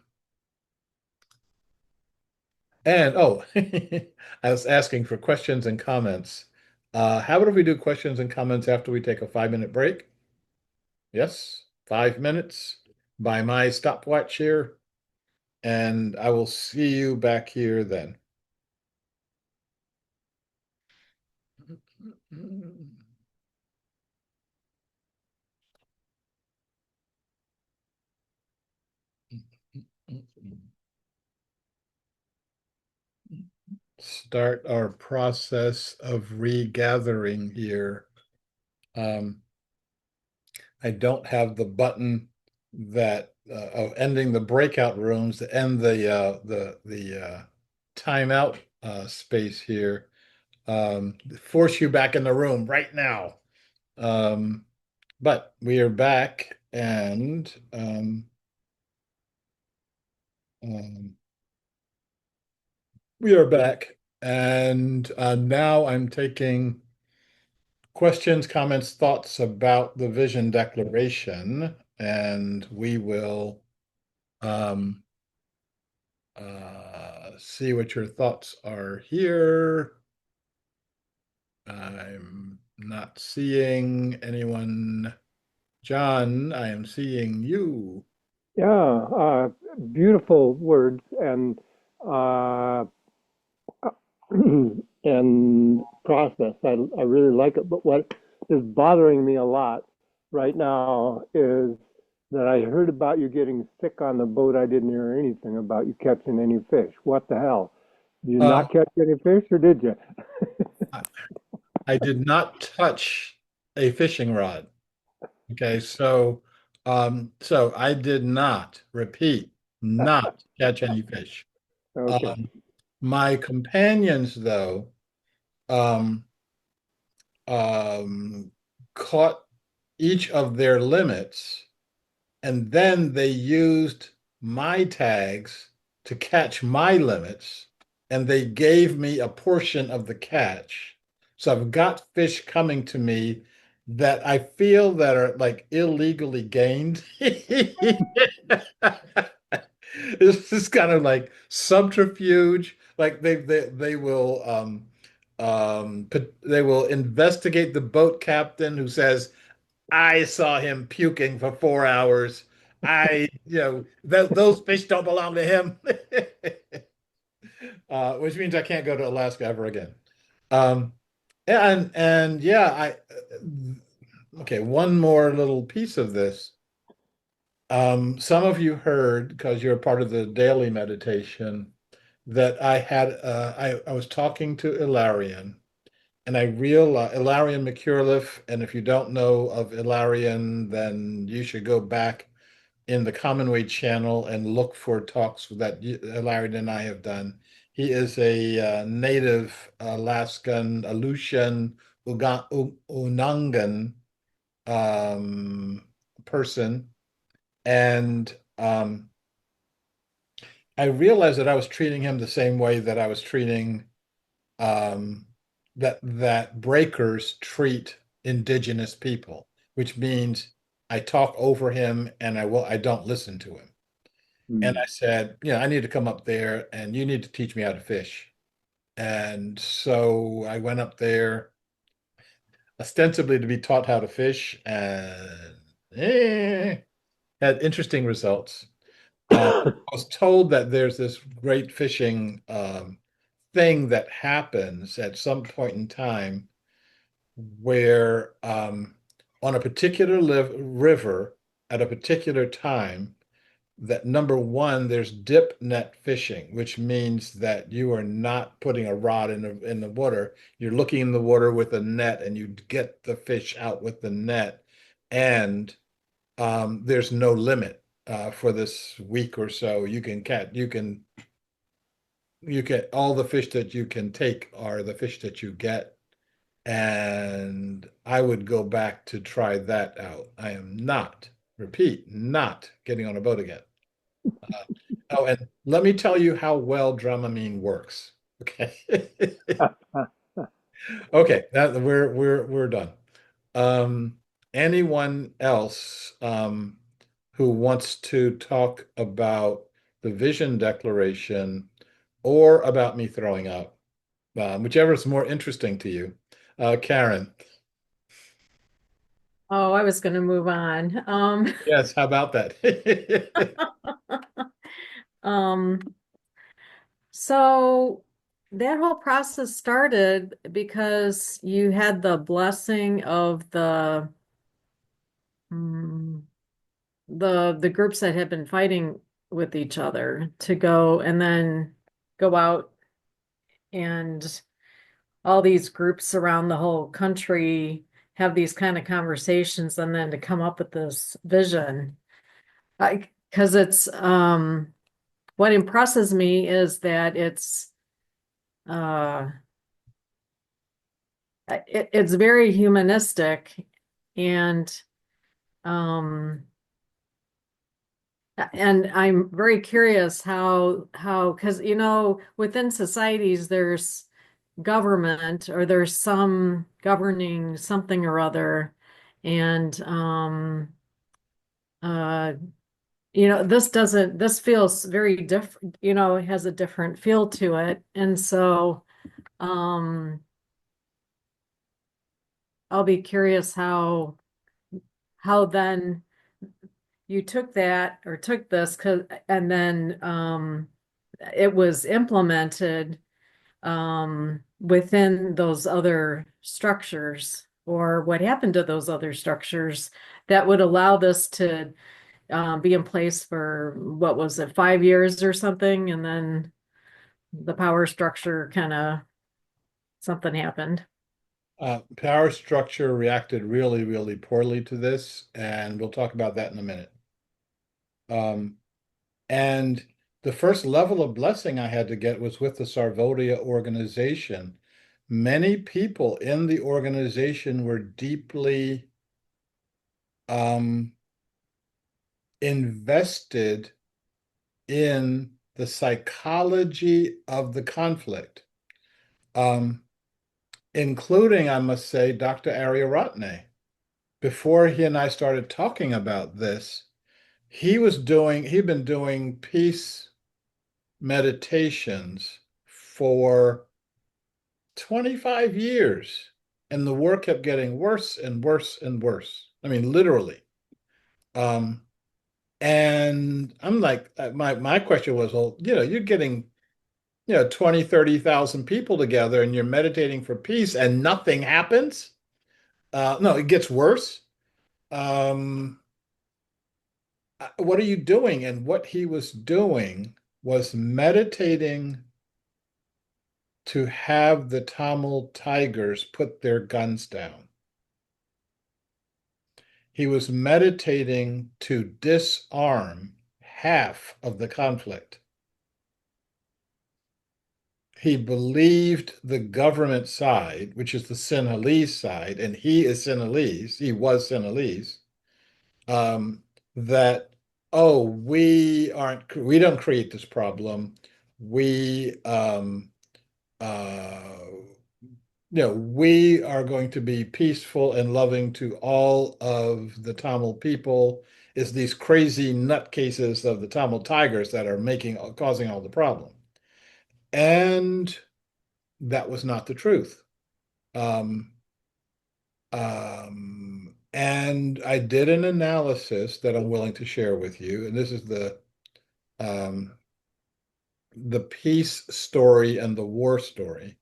oh, I was asking for questions and comments. How about if we do questions and comments after we take a 5-minute break? Yes, 5 minutes by my stopwatch here. And I will see you back here then. Start our process of regathering here. I don't have the button that of ending the breakout rooms to end the timeout space here. Force you back in the room right now. But we are back, and we are back, and now I'm taking questions, comments, thoughts about the vision declaration, and we will see what your thoughts are here. I'm not seeing anyone. John, I am seeing you. Yeah, beautiful words and uh, and process. I really like it. But what is bothering me a lot right now is that I heard about you getting sick on the boat. I didn't hear anything about you catching any fish. What the hell? Did you Uh, not catch any fish, or did you? I did not touch a fishing rod. Okay, so I did not, repeat, not catch any fish. Okay. Um, My companions, though, um, caught each of their limits, and then they used my tags to catch my limits, and they gave me a portion of the catch. So I've got fish coming to me that I feel that are like illegally gained. This is kind of like subterfuge. Like they will they will investigate the boat captain who says, I saw him puking for 4 hours. Those fish don't belong to him, which means I can't go to Alaska ever again. Um, and yeah, okay, one more little piece of this. Some of you heard, because you're part of the daily meditation, that I was talking to Ilarion, and I realized Ilarion McCureliff, and if you don't know of Ilarion, then you should go back in the Commonway channel and look for talks that Ilarion and I have done. He is a native Alaskan, Aleutian, Unangan um, person, and I realized that I was treating him the same way that I was treating um, that breakers treat indigenous people, which means I talk over him and I don't listen to him. And Hmm. I said, I need to come up there and you need to teach me how to fish. And so I went up there ostensibly to be taught how to fish and had interesting results. I was told that there's this great fishing thing that happens at some point in time where on a particular river at a particular time, that number one, there's dip net fishing, which means that you are not putting a rod in the water. You're looking in the water with a net and you get the fish out with the net. And there's no limit for this week or so. You can all the fish that you can take are the fish that you get. And I would go back to try that out. I am not, repeat, not getting on a boat again. Uh, oh, and let me tell you how well Dramamine works. Okay. Okay, we're done. Um, Anyone else who wants to talk about the vision declaration or about me throwing up, whichever is more interesting to you. Karen. Oh, I was going to move on. Yes, how about that? Um, so that whole process started because you had the blessing of mm, the groups that had been fighting with each other to go and then go out, and all these groups around the whole country have these kind of conversations and then to come up with this vision. Because it's what impresses me is that uh it's very humanistic, and um and I'm very curious how because within societies there's government, or there's some governing something or other, and uh this feels very different, it has a different feel to it. And so um I'll be curious how then you took that, or took this, and then it was implemented within those other structures, or what happened to those other structures that would allow this to be in place for, what was it, 5 years or something, and then the power structure kind of, something happened. Power structure reacted really, really poorly to this, and we'll talk about that in a minute. And the first level of blessing I had to get was with the Sarvodia organization. Many people in the organization were deeply um, invested in the psychology of the conflict, um, including, I must say, Dr. Aryaratne. Before he and I started talking about this, he'd been doing peace meditations for 25 years, and the work kept getting worse and worse and worse. I mean, literally. Um, and I'm like, my question was, well, you're getting, 20, 30,000 people together and you're meditating for peace and nothing happens. No, it gets worse. Um, what are you doing? And what he was doing was meditating to have the Tamil tigers put their guns down. He was meditating to disarm half of the conflict. He believed the government side, which is the Sinhalese side, and he is Sinhalese, he was Sinhalese, um, that, oh, we don't create this problem. We, uh, we are going to be peaceful and loving to all of the Tamil people. It's these crazy nutcases of the Tamil tigers that are causing all the problem. And that was not the truth. Um, and I did an analysis that I'm willing to share with you, and this is um, the peace story and the war story.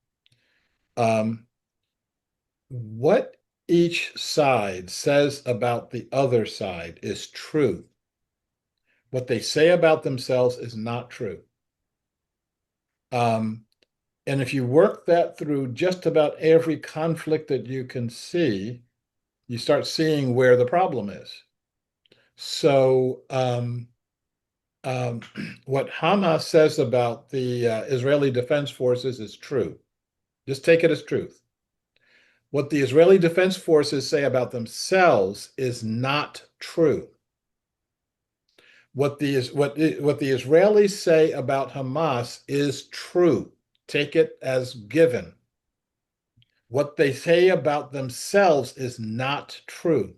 What each side says about the other side is true. What they say about themselves is not true. Um, and if you work that through just about every conflict that you can see, you start seeing where the problem is. So, um, what Hamas says about the Israeli Defense Forces is true. Just take it as truth. What the Israeli Defense Forces say about themselves is not true. What the Israelis say about Hamas is true. Take it as given. What they say about themselves is not true.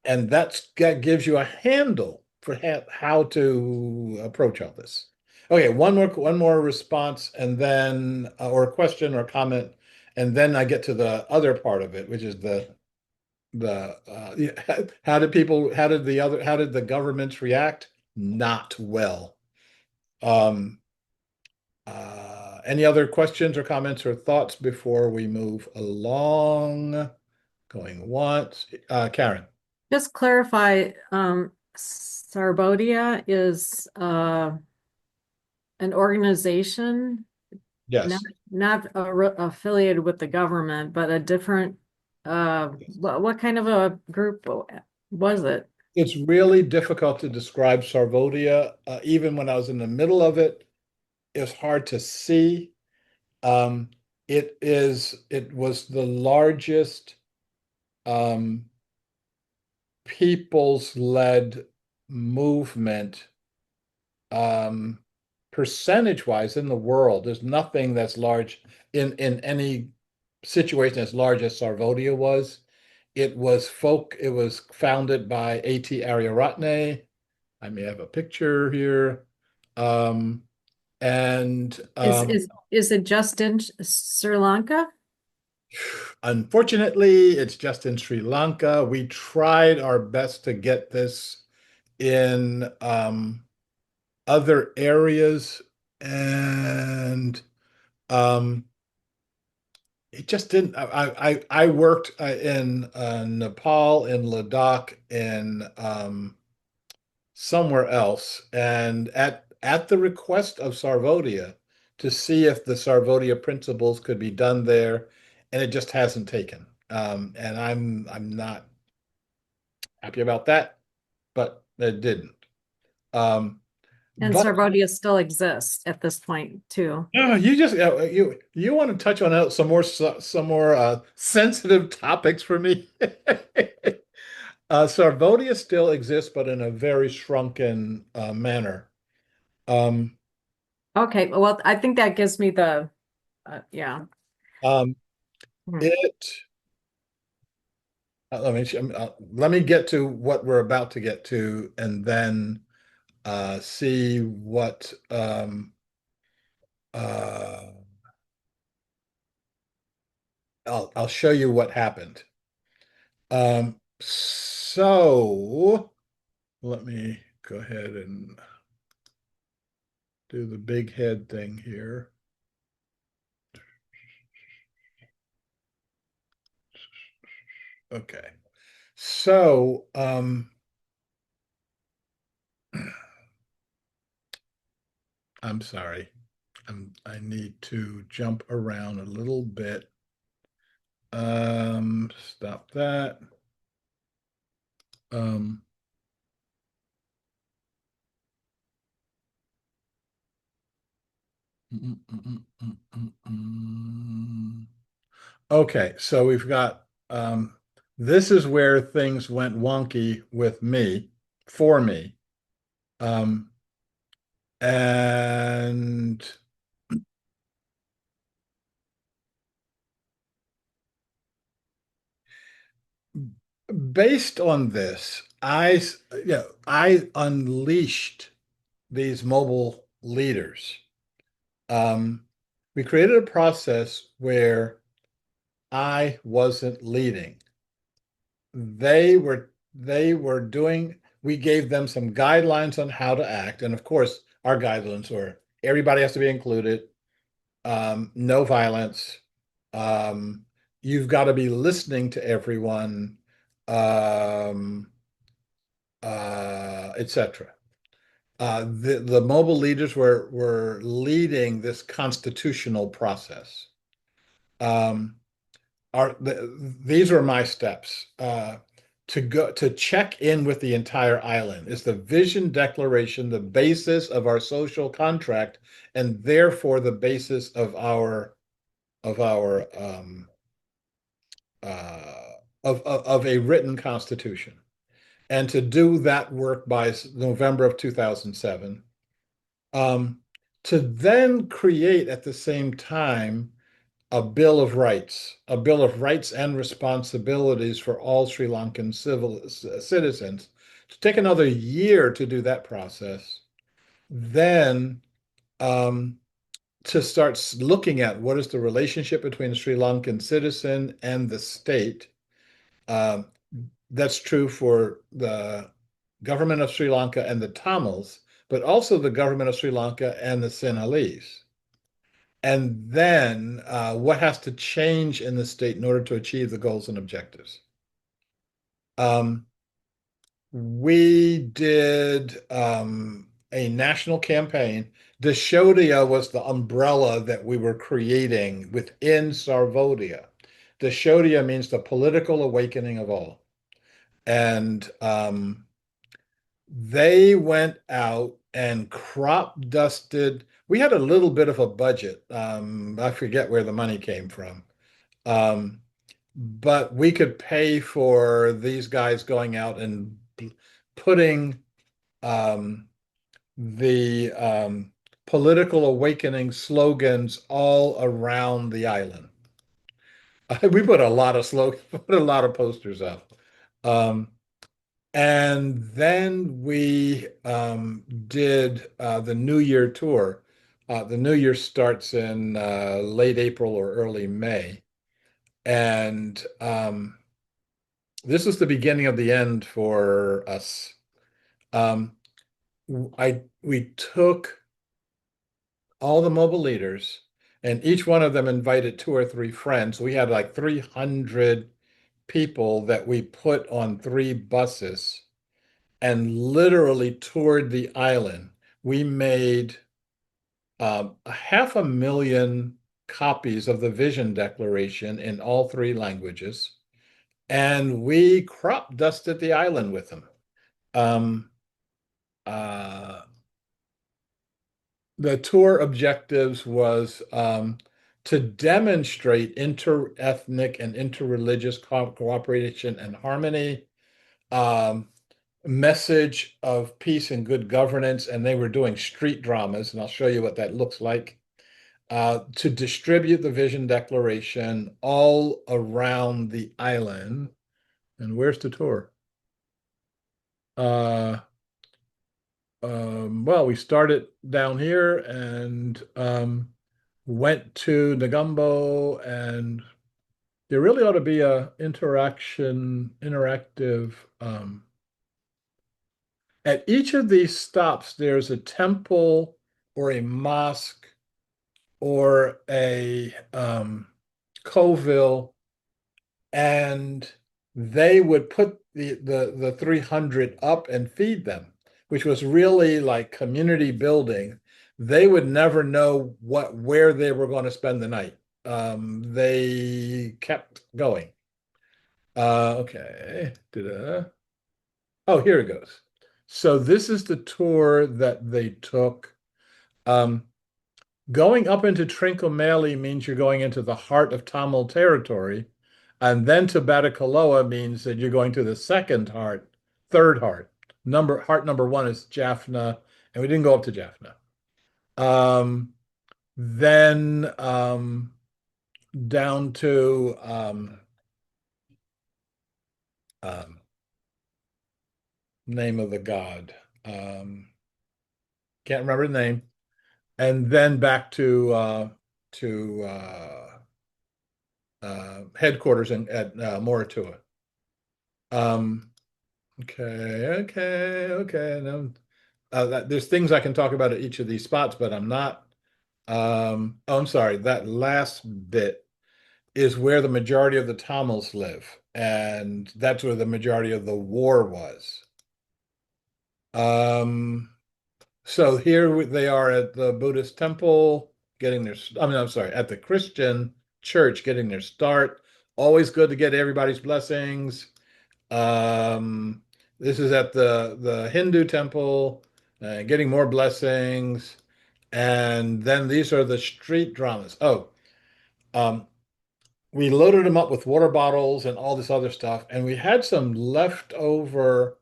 And that gives you a handle for how to approach all this. Okay, one more response, and then or a question or comment, and then I get to the other part of it, which is how did the governments react? Not well. Um, any other questions or comments or thoughts before we move along? Going once, Karen. Just clarify, Sarbodia is an organization, not Yes, affiliated with the government, but a different what kind of a group was it? it's really difficult to describe Sarvodia. Even when I was in the middle of it, it's hard to see. Um, it was the largest um, people's-led movement um, percentage-wise in the world. There's nothing that's large in any situation as large as Sarvodia was. It was founded by A.T. Aryaratne. I may have a picture here. Um, and Is it just in Sri Lanka? unfortunately, it's just in Sri Lanka. We tried our best to get this in other areas, and um, it just didn't. I worked in Nepal, in Ladakh, in somewhere else, and at the request of Sarvodia to see if the Sarvodia principles could be done there, and it just hasn't taken. And I'm not happy about that, but it didn't. Um, And But Sarvodia still exists at this point too. you just you want to touch on some more sensitive topics for me. Sarvodia still exists, but in a very shrunken manner. Um, Okay, well, I think that gives me the yeah. um, Hmm. it let me get to what we're about to get to, and then see what uh, I'll show you what happened. So let me go ahead and do the big head thing here. Okay. So, I'm sorry. I need to jump around a little bit. Stop that. Um, mm, mm, mm, mm, mm, mm. Okay, so we've got this is where things went wonky with me, for me. Um, and based on this, I unleashed these mobile leaders. Um, we created a process where I wasn't leading. They were doing, we gave them some guidelines on how to act. And of course, our guidelines were everybody has to be included, no violence, um, you've got to be listening to everyone, um, etc. The mobile leaders were leading this constitutional process. Um, these are my steps to go to check in with the entire island. Is the vision declaration the basis of our social contract and therefore the basis of our uh, of a written constitution? And to do that work by November of 2007, um, to then create at the same time a Bill of Rights and Responsibilities for all Sri Lankan citizens. To take another year to do that process, then um, to start looking at what is the relationship between the Sri Lankan citizen and the state. Um, that's true for the government of Sri Lanka and the Tamils, but also the government of Sri Lanka and the Sinhalese. And then what has to change in the state in order to achieve the goals and objectives? Um, we did a national campaign. Deshodia was the umbrella that we were creating within Sarvodia. Deshodia means the political awakening of all. And they went out and crop dusted. We had a little bit of a budget. I forget where the money came from. Um, but we could pay for these guys going out and putting um, the political awakening slogans all around the island. We put a lot of put a lot of posters up. Um, And then we did the New Year tour. The New Year starts in late April or early May. And this is the beginning of the end for us. Um, we took all the mobile leaders, and each one of them invited two or three friends. We had like 300 people that we put on 3 buses and literally toured the island. We made 500,000 copies of the Vision Declaration in all 3 languages, and we crop dusted the island with them. Um, uh, the tour objectives was to demonstrate inter-ethnic and inter-religious cooperation and harmony, um, message of peace and good governance, and they were doing street dramas, and I'll show you what that looks like. To distribute the vision declaration all around the island. And where's the tour? Uh, well, we started down here and went to Negumbo, and there really ought to be a interactive. At each of these stops, there's a temple or a mosque or a covil, and they would put the 300 up and feed them, which was really like community building. They would never know where they were going to spend the night. They kept going. Okay. Oh, here it goes. So this is the tour that they took. Um, Going up into Trincomalee means you're going into the heart of Tamil territory. And then to Batticaloa means that you're going to the third heart. Heart number one is Jaffna, and we didn't go up to Jaffna. Then down to name of the god. Can't remember the name. And then back to headquarters at Moritua. Okay. Now, there's things I can talk about at each of these spots, but I'm not. Oh, I'm sorry. That last bit is where the majority of the Tamils live, and that's where the majority of the war was. So here they are at the Buddhist temple, getting their, I'm sorry, at the Christian church, getting their start. Always good to get everybody's blessings. Um, this is at the Hindu temple, getting more blessings. And then these are the street dramas. Oh, um, we loaded them up with water bottles and all this other stuff, and we had some leftover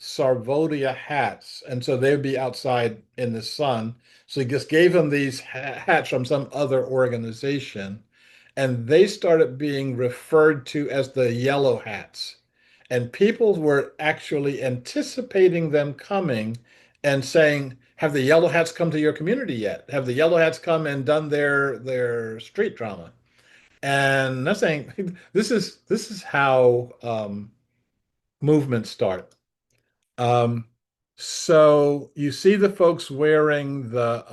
Sarvodia hats, and so they would be outside in the sun. So he just gave them these hats from some other organization, and they started being referred to as the yellow hats. And people were actually anticipating them coming and saying, "Have the yellow hats come to your community yet? Have the yellow hats come and done their street drama?" And I'm saying this is how movements start. Um, so you see the folks wearing the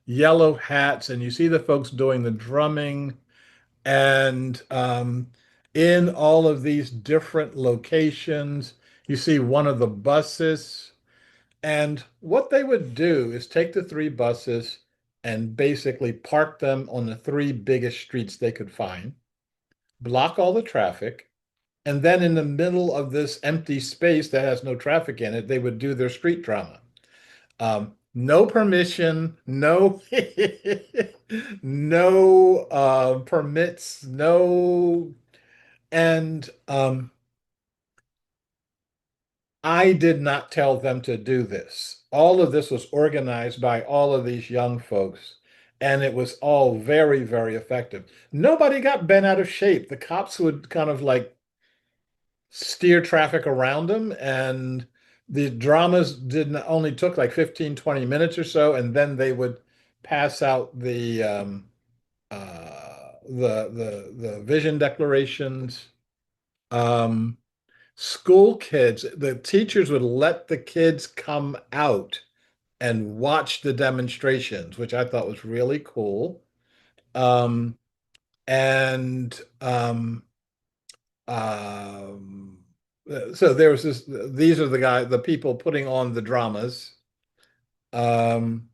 yellow hats, and you see the folks doing the drumming, and in all of these different locations, you see one of the buses. And what they would do is take the three buses and basically park them on the three biggest streets they could find, block all the traffic, and then in the middle of this empty space that has no traffic in it, they would do their street drama. No permission, no no permits, no. And I did not tell them to do this. All of this was organized by all of these young folks, and it was all very, very effective. Nobody got bent out of shape. The cops would kind of like steer traffic around them, and the dramas didn't only took like 15, 20 minutes or so, and then they would pass out the vision declarations. School kids, the teachers would let the kids come out and watch the demonstrations, which I thought was really cool. Um, and um, so there was this, these are the people putting on the dramas. Um,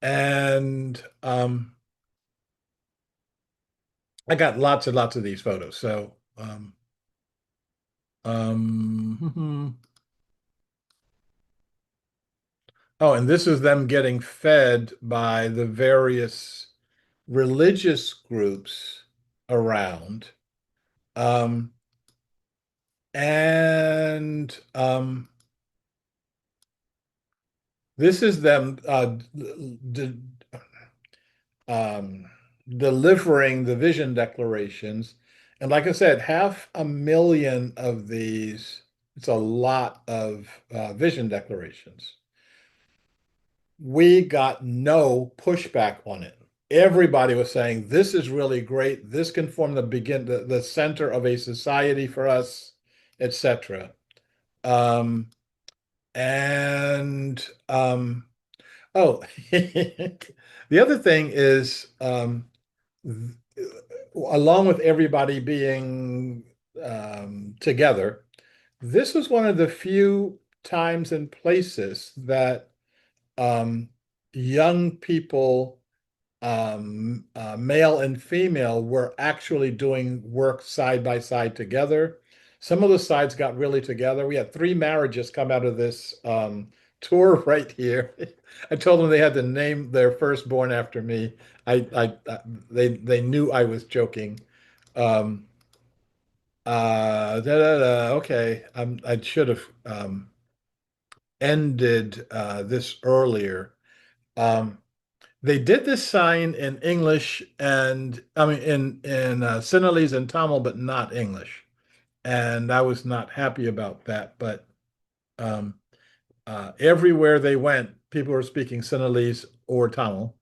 and I got lots and lots of these photos. So Oh, and this is them getting fed by the various religious groups around. Um, and this is them um, delivering the vision declarations. And like I said, 500,000 of these, it's a lot of vision declarations. We got no pushback on it. Everybody was saying, this is really great. This can form the center of a society for us, etc. Um, and oh, the other thing is along with everybody being together, this was one of the few times and places that um, young people, male and female, were actually doing work side by side together. Some of the sides got really together. We had 3 marriages come out of this tour right here. I told them they had to name their firstborn after me. They knew I was joking. Um, okay, I should have ended this earlier. Um, they did this sign in English and I mean in Sinhalese and Tamil, but not English. And I was not happy about that. But um, everywhere they went, people were speaking Sinhalese or Tamil.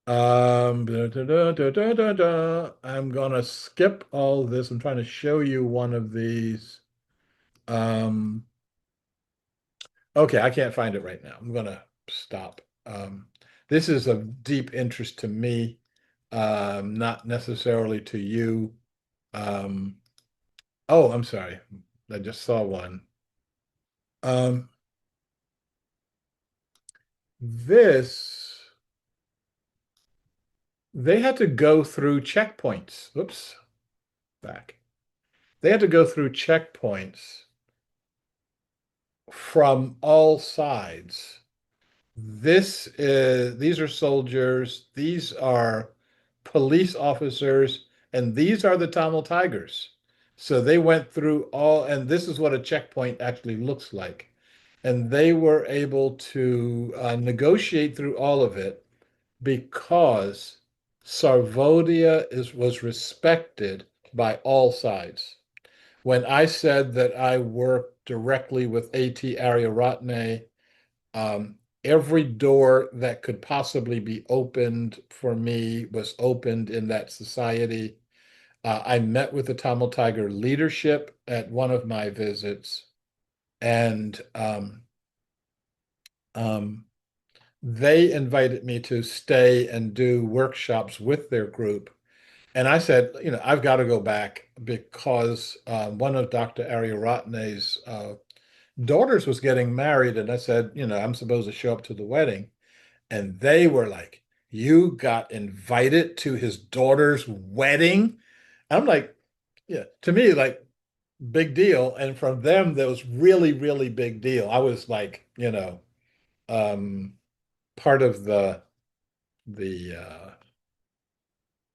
I'm gonna skip all this. I'm trying to show you one of these. Um, okay, I can't find it right now. I'm gonna stop. This is of deep interest to me, not necessarily to you. Um, oh, I'm sorry. I just saw one. Um, this, they had to go through checkpoints. Oops, back. They had to go through checkpoints from all sides. These are soldiers, these are police officers, and these are the Tamil Tigers. So they went through all, and this is what a checkpoint actually looks like. And they were able to negotiate through all of it because was respected by all sides. When I said that I worked directly with A.T. Aryaratne, um, every door that could possibly be opened for me was opened in that society. I met with the Tamil Tiger leadership at one of my visits, and um, they invited me to stay and do workshops with their group. And I said, I've got to go back because one of Dr. Aryaratne's daughters was getting married. And I said, I'm supposed to show up to the wedding. And they were like, you got invited to his daughter's wedding? I'm like, yeah, to me, like, big deal. And from them, that was really, really big deal. I was like, um, part of the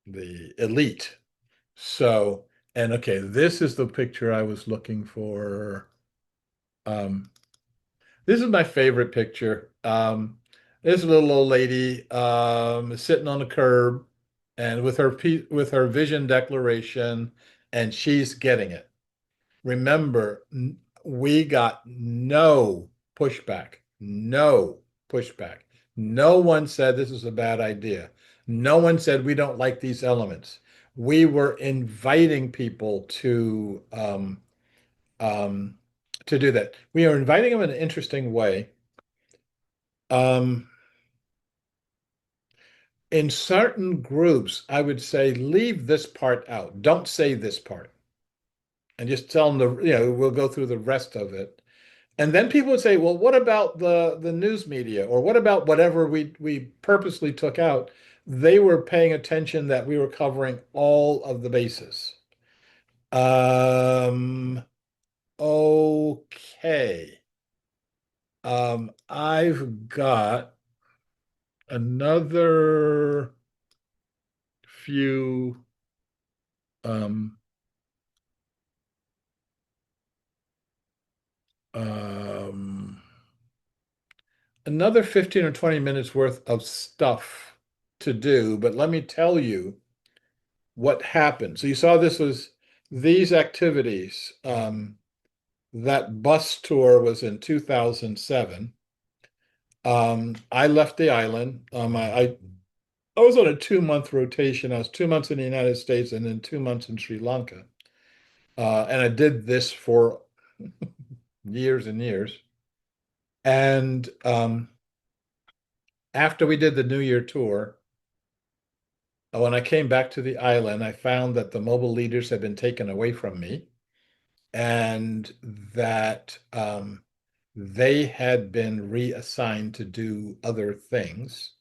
the elite. So, and okay, this is the picture I was looking for. Um, this is my favorite picture. There's a little old lady sitting on the curb and with her vision declaration, and she's getting it. Remember, we got no pushback, no pushback. No one said this is a bad idea. No one said we don't like these elements. We were inviting people um, to do that. We are inviting them in an interesting way. Um, in certain groups, I would say leave this part out. Don't say this part, and just tell them we'll go through the rest of it. And then people would say, well, what about the news media? Or what about whatever we purposely took out? They were paying attention that we were covering all of the bases. Um, okay. I've got another few um, um, another 15 or 20 minutes worth of stuff to do, but let me tell you what happened. So you saw this was these activities. That bus tour was in 2007. I left the island. I was on a 2 month rotation. I was 2 months in the United States and then 2 months in Sri Lanka. And I did this for years and years. And after we did the New Year tour, when I came back to the island, I found that the mobile leaders had been taken away from me and that they had been reassigned to do other things.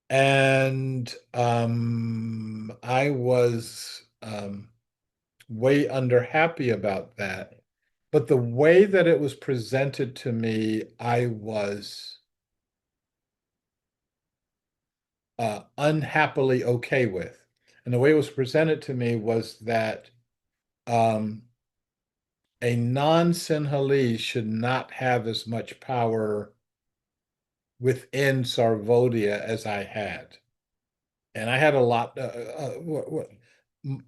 And I was way under happy about that. But the way that it was presented to me, I was unhappily okay with. And the way it was presented to me was that um, a non-Sinhalese should not have as much power within Sarvodia as I had. And I had a lot,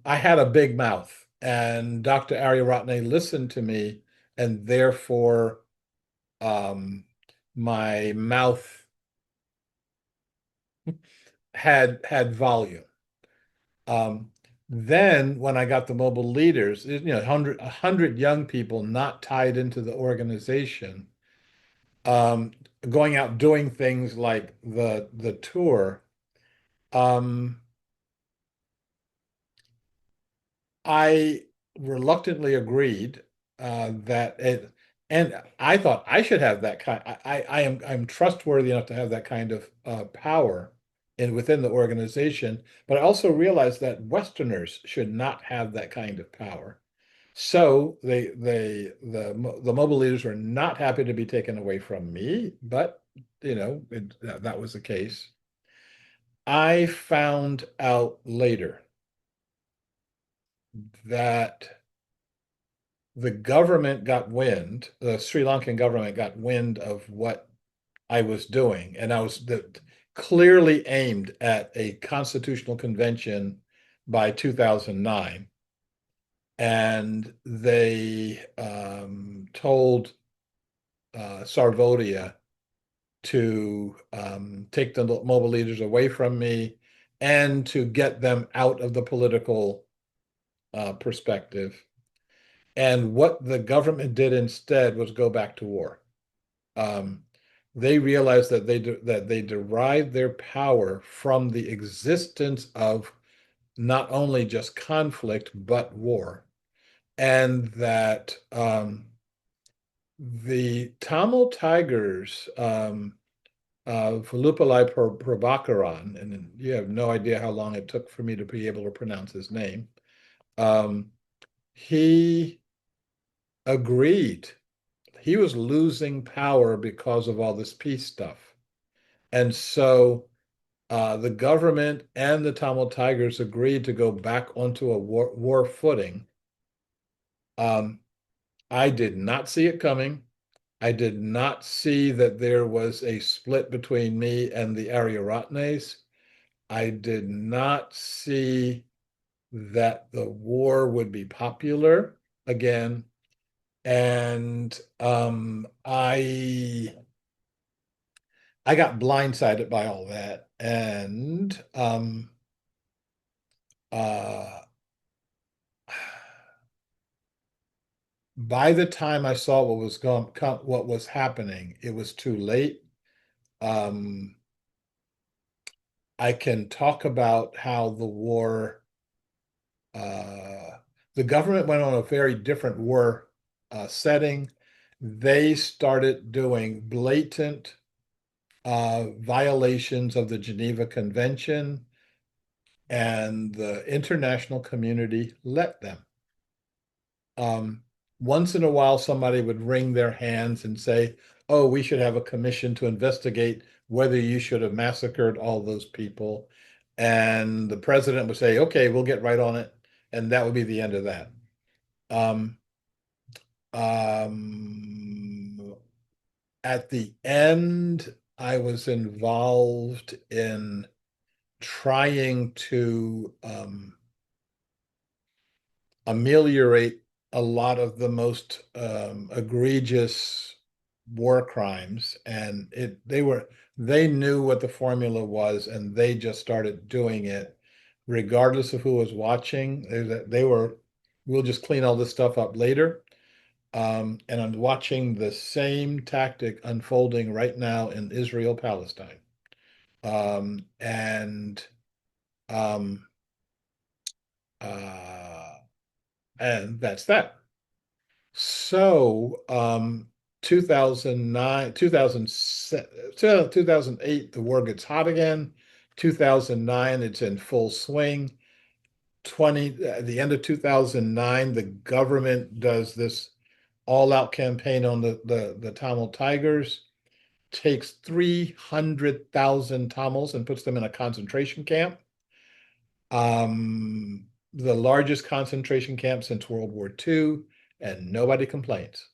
I had a big mouth, and Dr. Aryaratne listened to me, and therefore my mouth had volume. Um, then when I got the mobile leaders, a hundred young people not tied into the organization, um, going out doing things like the tour, um, I reluctantly agreed that it, and I thought I should have that kind. I'm trustworthy enough to have that kind of power in within the organization, but I also realized that Westerners should not have that kind of power. So the mobile leaders were not happy to be taken away from me, but that was the case. I found out later that the government got wind, the Sri Lankan government got wind of what I was doing, and I was clearly aimed at a constitutional convention by 2009. And they told Sarvodia to take the mobile leaders away from me and to get them out of the political perspective. And what the government did instead was go back to war. Um, they realized that they derived their power from the existence of not only just conflict but war, and that the Tamil Tigers, Vulupalai Prabhakaran, and you have no idea how long it took for me to be able to pronounce his name. He agreed. He was losing power because of all this peace stuff. And so the government and the Tamil Tigers agreed to go back onto a war footing. Um, I did not see it coming. I did not see that there was a split between me and the Aryaratnes. I did not see that the war would be popular again. And I got blindsided by all that. And uh, by the time I saw what was happening, it was too late. Um, I can talk about how uh, the government went on a very different war setting. They started doing blatant violations of the Geneva Convention, and the international community let them. Um, Once in a while, somebody would wring their hands and say, oh, we should have a commission to investigate whether you should have massacred all those people. And the president would say, okay, we'll get right on it. And that would be the end of that. Um, um, at the end, I was involved in trying to ameliorate a lot of the most egregious war crimes, and they knew what the formula was, and they just started doing it, regardless of who was watching. They were, we'll just clean all this stuff up later. And I'm watching the same tactic unfolding right now in Israel, Palestine. And um, uh, and that's that. So, 2009, 2008, the war gets hot again. 2009, it's in full swing. At the end of 2009, the government does this all-out campaign on the Tamil Tigers, takes 300,000 Tamils and puts them in a concentration camp. The largest concentration camp since World War II, and nobody complains.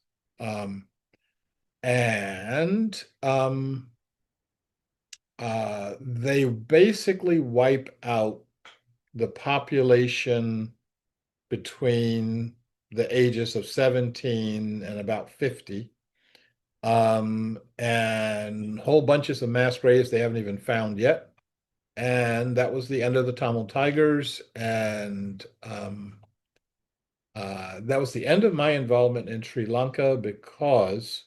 And they basically wipe out the population between the ages of 17 and about 50. And whole bunches of mass graves they haven't even found yet. And that was the end of the Tamil Tigers. And that was the end of my involvement in Sri Lanka, because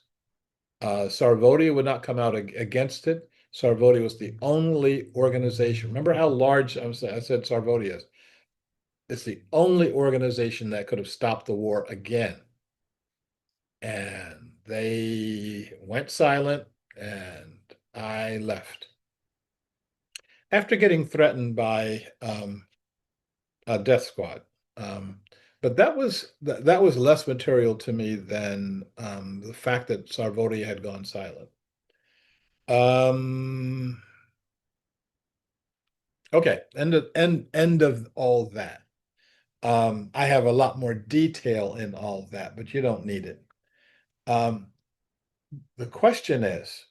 Sarvodi would not come out against it. Sarvodi was the only organization. Remember how large I said Sarvodi is? It's the only organization that could have stopped the war again. And they went silent, and I left. After getting threatened by a death squad. But that was less material to me than the fact that Sarvodi had gone silent. Okay, end of all that. I have a lot more detail in all that, but you don't need it. The question is,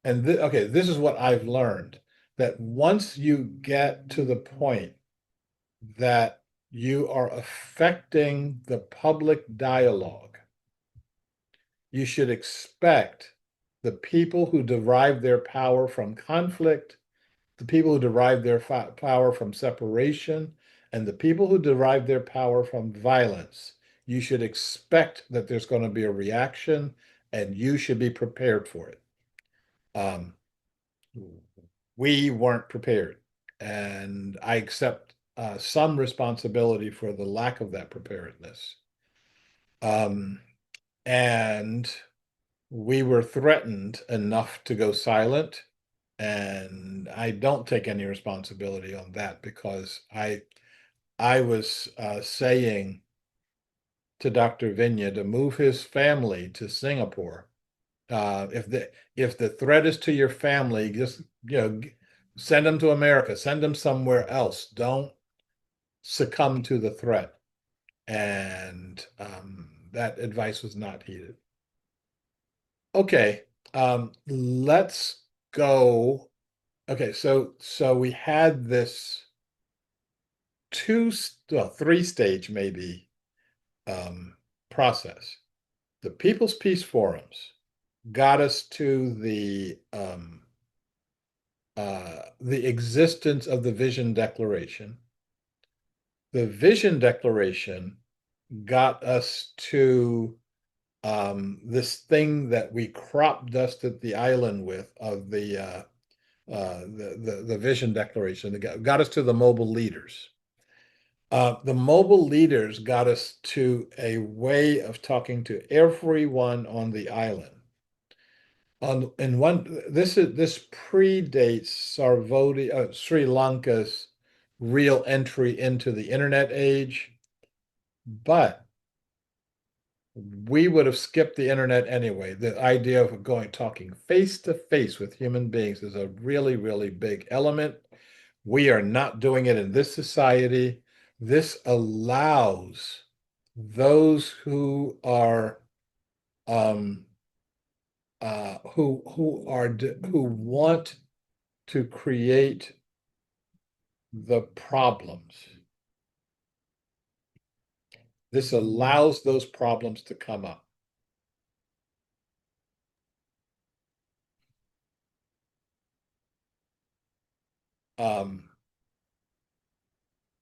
and okay, this is what I've learned, that once you get to the point that you are affecting the public dialogue, you should expect the people who derive their power from conflict, the people who derive their power from separation, and the people who derive their power from violence. You should expect that there's going to be a reaction, and you should be prepared for it. We weren't prepared, and I accept some responsibility for the lack of that preparedness. And we were threatened enough to go silent, and I don't take any responsibility on that, because I was saying to Dr. Vinya to move his family to Singapore. If the threat is to your family, just send them to America, send them somewhere else. Don't succumb to the threat. And that advice was not heeded. Okay, let's go. Okay, so we had this three-stage maybe process. The People's Peace Forums got us to the existence of the Vision Declaration. The Vision Declaration got us to this thing that we crop dusted the island with, of the Vision Declaration. That got us to the mobile leaders. The mobile leaders got us to a way of talking to everyone on the island. This predates Sri Lanka's real entry into the internet age, but we would have skipped the internet anyway. The idea of talking face to face with human beings is a really, really big element. We are not doing it in this society. This allows those who are who want to create the problems. This allows those problems to come up.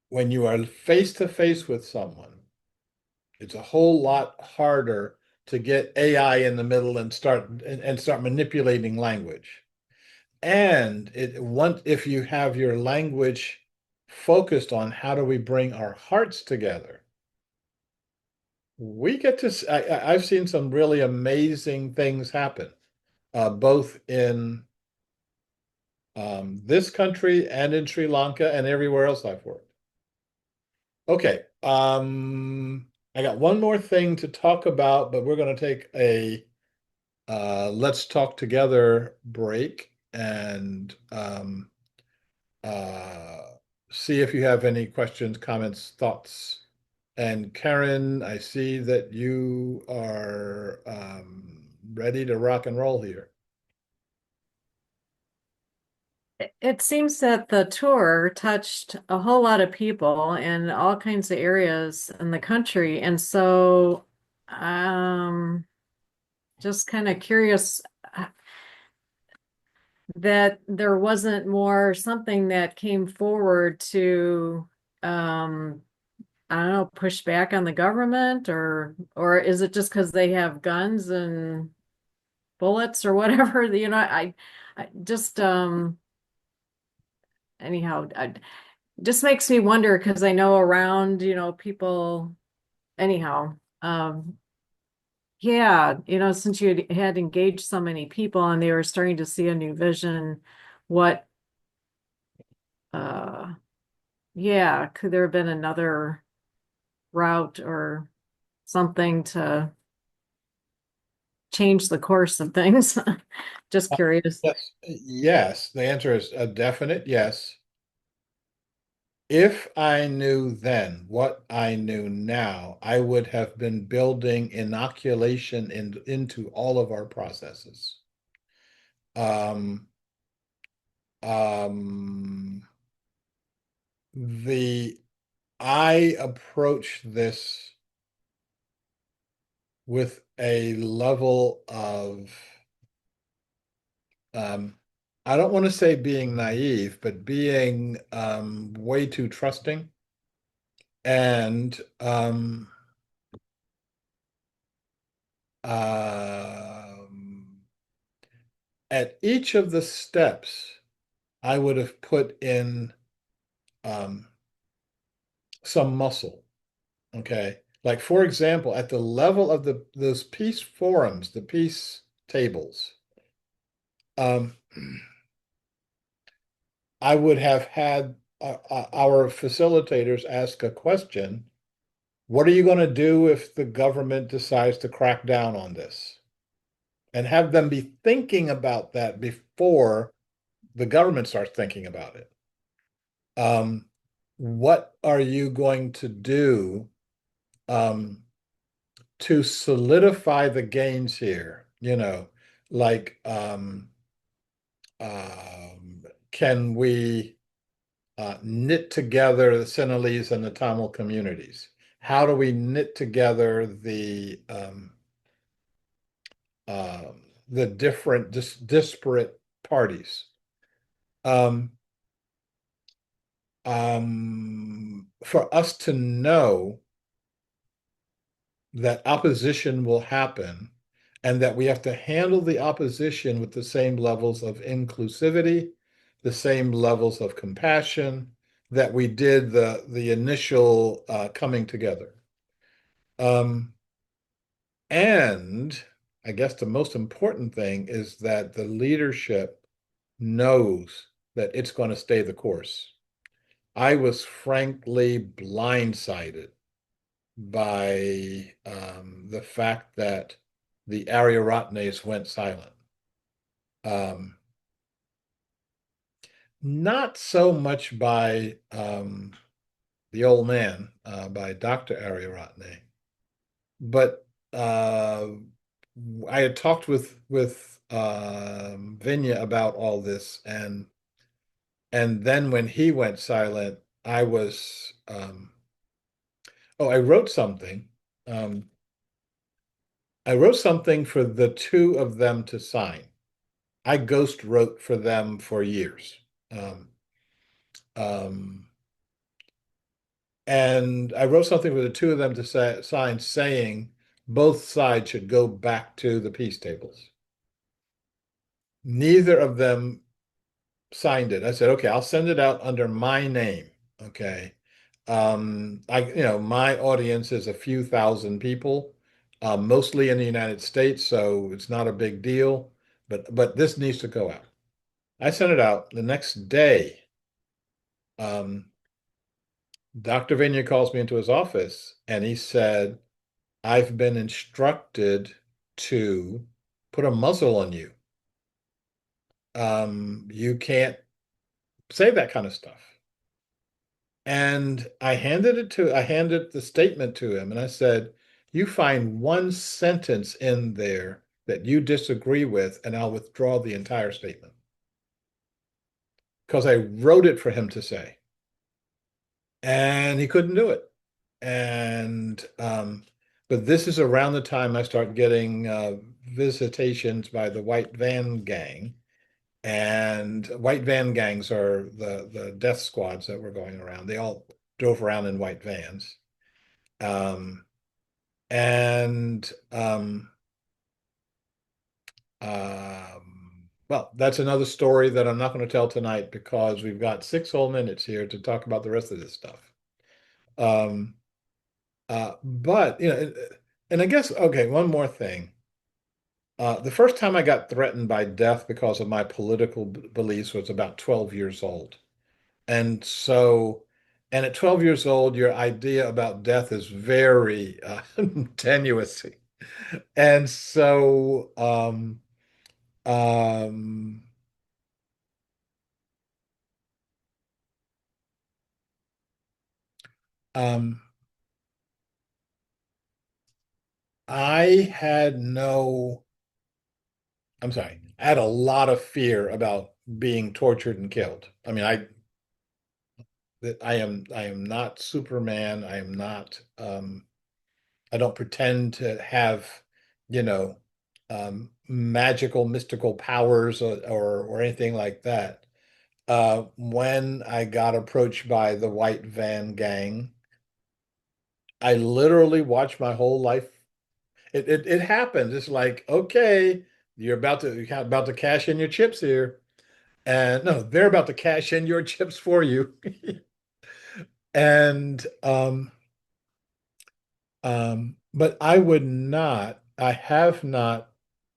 When you are face to face with someone, it's a whole lot harder to get AI in the middle and start manipulating language. And if you have your language focused on how do we bring our hearts together, we get to. I've seen some really amazing things happen, both in this country and in Sri Lanka and everywhere else I've worked. Okay, I got one more thing to talk about, but we're going to take a let's talk together break and uh, see if you have any questions, comments, thoughts. And Karen, I see that you are ready to rock and roll here. It seems that the tour touched a whole lot of people in all kinds of areas in the country. And so, just kind of curious that there wasn't more something that came forward to, I don't know, push back on the government, or is it just because they have guns and bullets or whatever? I just, anyhow, just makes me wonder because I know around, people, anyhow, yeah, since you had engaged so many people and they were starting to see a new vision, what, uh, yeah, could there have been another route or something to change the course of things? Just curious. Yes, yes. The answer is a definite yes. If I knew then what I knew now, I would have been building inoculation into all of our processes. Um, um, the I approach this with a level of I don't want to say being naive, but being way too trusting. And at each of the steps, I would have put in um, some muscle. Okay. Like, for example, at the level of those peace forums, the peace tables, um, I would have had our facilitators ask a question. What are you going to do if the government decides to crack down on this? And have them be thinking about that before the government starts thinking about it. What are you going to do um, to solidify the gains here? Like, can we knit together the Sinhalese and the Tamil communities? How do we knit together uh, the different disparate parties? Um, for us to know that opposition will happen and that we have to handle the opposition with the same levels of inclusivity, the same levels of compassion that we did the initial coming together. And I guess the most important thing is that the leadership knows that it's going to stay the course. I was frankly blindsided by the fact that the Ariaratnes went silent. Um, not so much by the old man, by Dr. Ariaratne, but I had talked with Vinya about all this, and then when he went silent, I was I wrote something. Um, I wrote something for the two of them to sign. I ghost wrote for them for years. Um, um, and I wrote something for the two of them to sign saying both sides should go back to the peace tables. Neither of them signed it. I said, okay, I'll send it out under my name. Okay. My audience is a few thousand people, mostly in the United States, so it's not a big deal, but this needs to go out. I sent it out the next day. Dr. Vinya calls me into his office and he said, I've been instructed to put a muzzle on you. You can't say that kind of stuff. And I handed the statement to him and I said, you find one sentence in there that you disagree with, and I'll withdraw the entire statement. Because I wrote it for him to say. And he couldn't do it. And but this is around the time I start getting visitations by the white van gang. And white van gangs are the death squads that were going around. They all drove around in white vans. Um, and well, that's another story that I'm not going to tell tonight because we've got 6 whole minutes here to talk about the rest of this stuff. Um, but and I guess okay, one more thing. The first time I got threatened by death because of my political beliefs was about 12 years old. And so, and at 12 years old, your idea about death is very tenuous. And so, um, um, I had no, I'm sorry, I had a lot of fear about being tortured and killed. I mean, I am not Superman. I am not, I don't pretend to have, you know, magical, mystical powers or anything like that. When I got approached by the white van gang, I literally watched my whole life. It happened. It's like, okay, you're about to cash in your chips here. And no, they're about to cash in your chips for you. And but I have not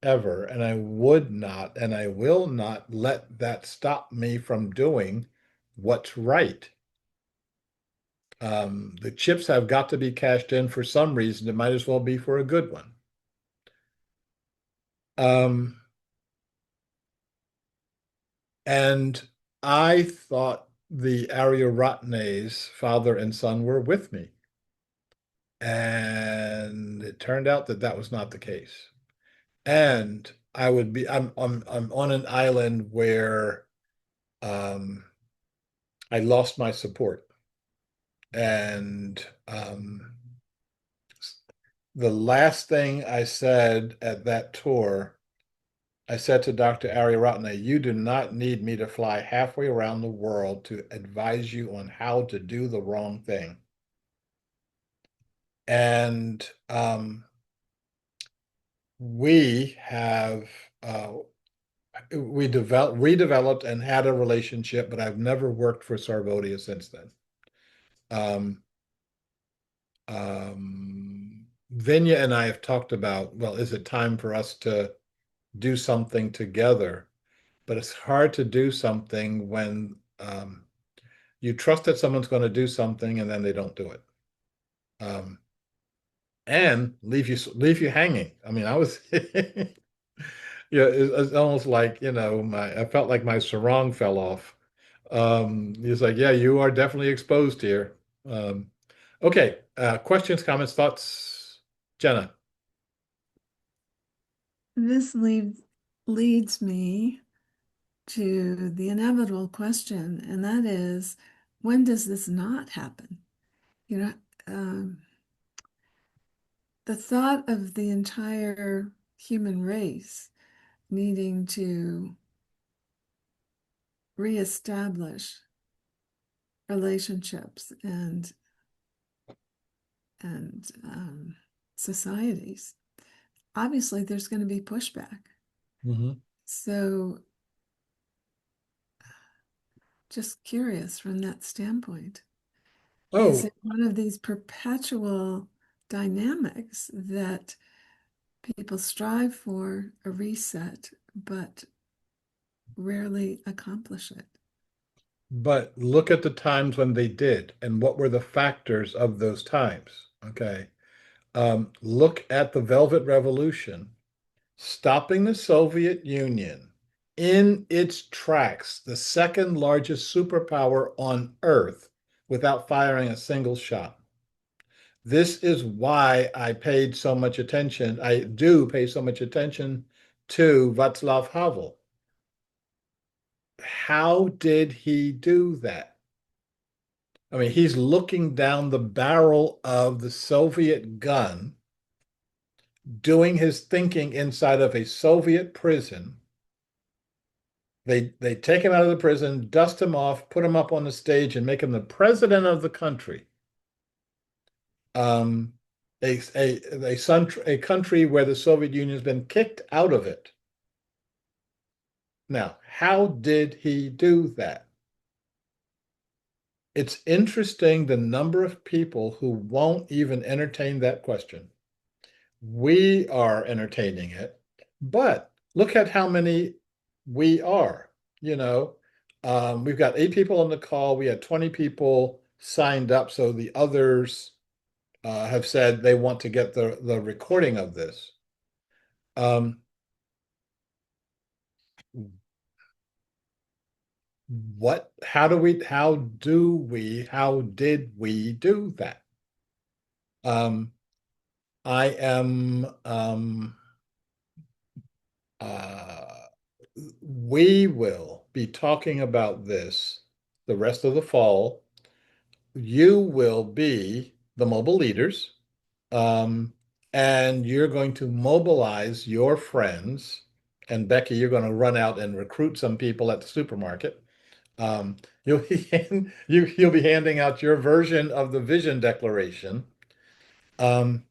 ever, and I would not, and I will not let that stop me from doing what's right. The chips have got to be cashed in for some reason. It might as well be for a good one. Um, and I thought the Arya father and son were with me. And it turned out that that was not the case. And I'm on an island where um, I lost my support. And the last thing I said at that tour, I said to Dr. Ariyaratne, you do not need me to fly halfway around the world to advise you on how to do the wrong thing. And we have redeveloped and had a relationship, but I've never worked for Sarvodia since then. Um, Vinya and I have talked about, well, is it time for us to do something together? But it's hard to do something when you trust that someone's going to do something and then they don't do it. Um, and leave you hanging. I mean, I was yeah, it's almost like, I felt like my sarong fell off. He's like, yeah, you are definitely exposed here. Okay, questions, comments, thoughts, Jenna? This leads me to the inevitable question, and that is, when does this not happen? You know, um, the thought of the entire human race needing to reestablish relationships and societies, obviously there's going to be pushback. Mhm. So just curious from that standpoint. Is Oh, it one of these perpetual dynamics that people strive for a reset, but rarely accomplish it? but look at the times when they did, and what were the factors of those times. Okay. Look at the Velvet Revolution, stopping the Soviet Union in its tracks, the second largest superpower on Earth, without firing a single shot. This is why I paid so much attention. I do pay so much attention to Václav Havel. How did he do that? I mean, he's looking down the barrel of the Soviet gun, doing his thinking inside of a Soviet prison. They take him out of the prison, dust him off, put him up on the stage, and make him the president of the country. Um, a country where the Soviet Union has been kicked out of it. Now, how did he do that? It's interesting the number of people who won't even entertain that question. We are entertaining it, but look at how many we are. You know, we've got 8 people on the call. We had 20 people signed up, so the others have said they want to get the recording of this. Um, how did we do that? Um, I am, uh, we will be talking about this the rest of the fall. You will be the mobile leaders, um, and you're going to mobilize your friends. And Becky, you're going to run out and recruit some people at the supermarket. Um, you'll be handing out your version of the vision declaration, um,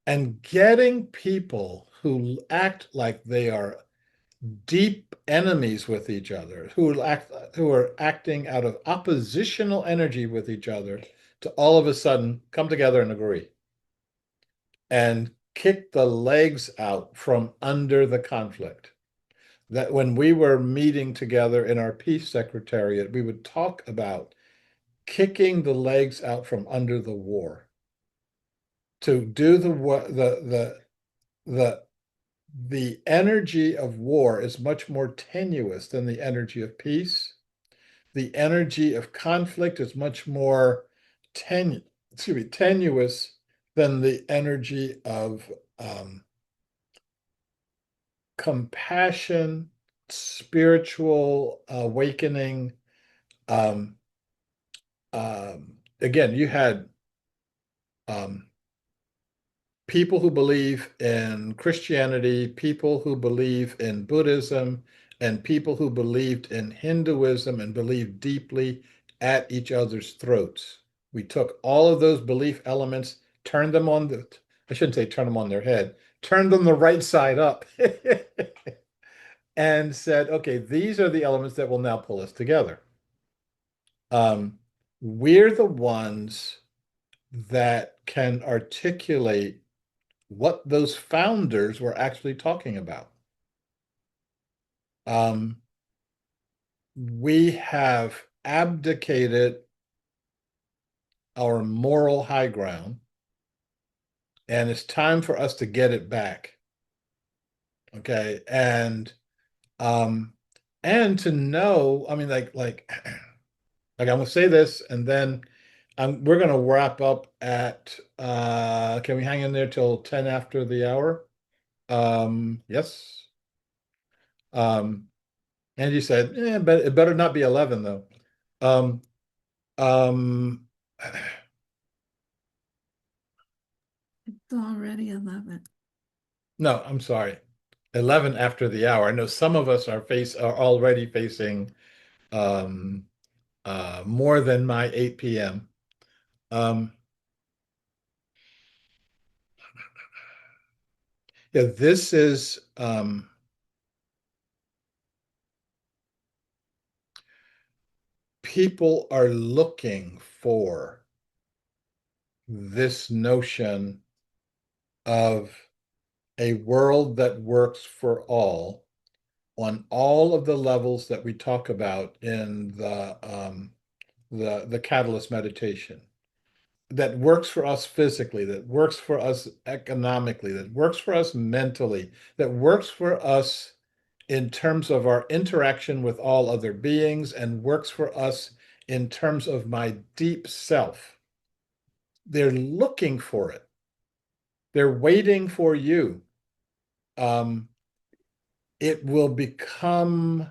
and getting people who act like they are deep enemies with each other, who are acting out of oppositional energy with each other, to all of a sudden come together and agree and kick the legs out from under the conflict. That when we were meeting together in our peace secretariat, we would talk about kicking the legs out from under the war. To do the energy of war is much more tenuous than the energy of peace. The energy of conflict is much more tenuous than the energy of compassion, spiritual awakening. Um, Again, you had um, people who believe in Christianity, people who believe in Buddhism, and people who believed in Hinduism and believed deeply at each other's throats. We took all of those belief elements, turned them on I shouldn't say turn them on their head, turned them the right side up and said, okay, these are the elements that will now pull us together. Um, we're the ones that can articulate what those founders were actually talking about. Um, we have abdicated our moral high ground and it's time for us to get it back. Okay. Um, and to know, I mean, like I'm gonna say this and then we're gonna wrap up at can we hang in there till 10 after the hour? Yes. Um, Angie said, yeah, but it better not be 11 though. Um, um, It's already 11. no, I'm sorry. 11 after the hour. I know some of us are already facing um more than my 8 p.m. Um, yeah, this is people are looking for this notion of a world that works for all on all of the levels that we talk about in the catalyst meditation, that works for us physically, that works for us economically, that works for us mentally, that works for us in terms of our interaction with all other beings, and works for us in terms of my deep self. They're looking for it. They're waiting for you. Um, it will become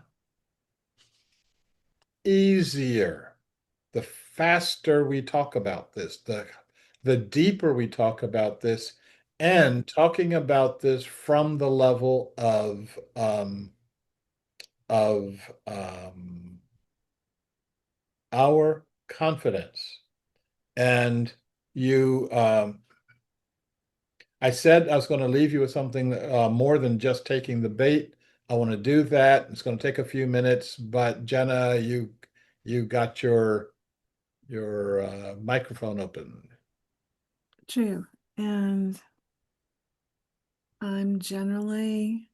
easier the faster we talk about this, the deeper we talk about this, and talking about this from the level of our confidence. And you, I said I was going to leave you with something more than just taking the bait. I want to do that. It's going to take a few minutes, but Jenna, you got your microphone open. True. And I'm generally,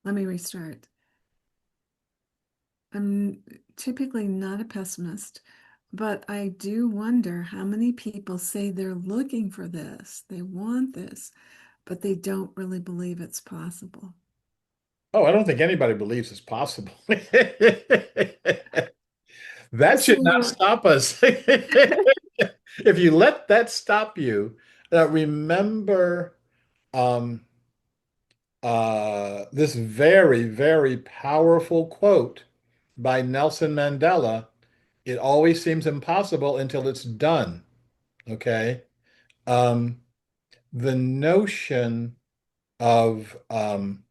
let me restart. I'm typically not a pessimist, but I do wonder how many people say they're looking for this, they want this, but they don't really believe it's possible. Oh, I don't think anybody believes it's possible. That should not So, stop us. If you let that stop you, remember um, this very, very powerful quote by Nelson Mandela. It always seems impossible until it's done. Okay. Um, the notion of, again,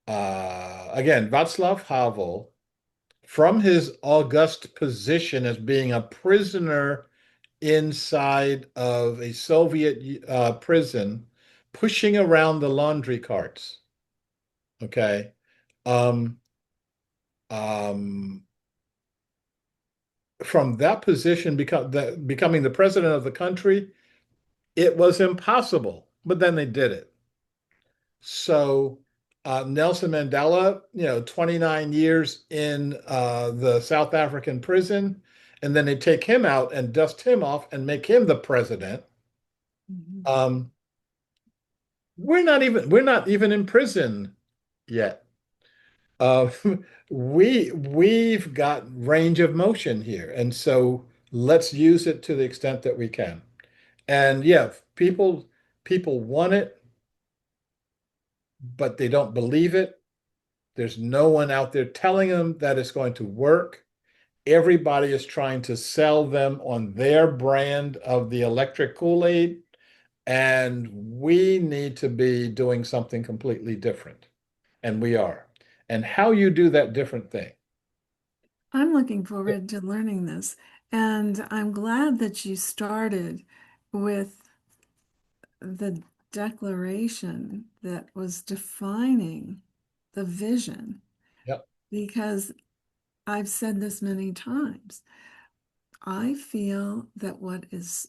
Václav Havel, from his august position as being a prisoner inside of a Soviet prison, pushing around the laundry carts. Okay. Um, um, from that position, becoming the president of the country, it was impossible, but then they did it. So Nelson Mandela, 29 years in the South African prison, and then they take him out and dust him off and make him the president. mhm. Um, we're not even in prison yet. Uh, we've got range of motion here, and so let's use it to the extent that we can. And yeah, people want it, but they don't believe it. There's no one out there telling them that it's going to work. Everybody is trying to sell them on their brand of the electric Kool-Aid, and we need to be doing something completely different. And we are. And how you do that different thing. I'm looking forward to learning this. And I'm glad that you started with the declaration that was defining the vision, Yep. because I've said this many times. I feel that what is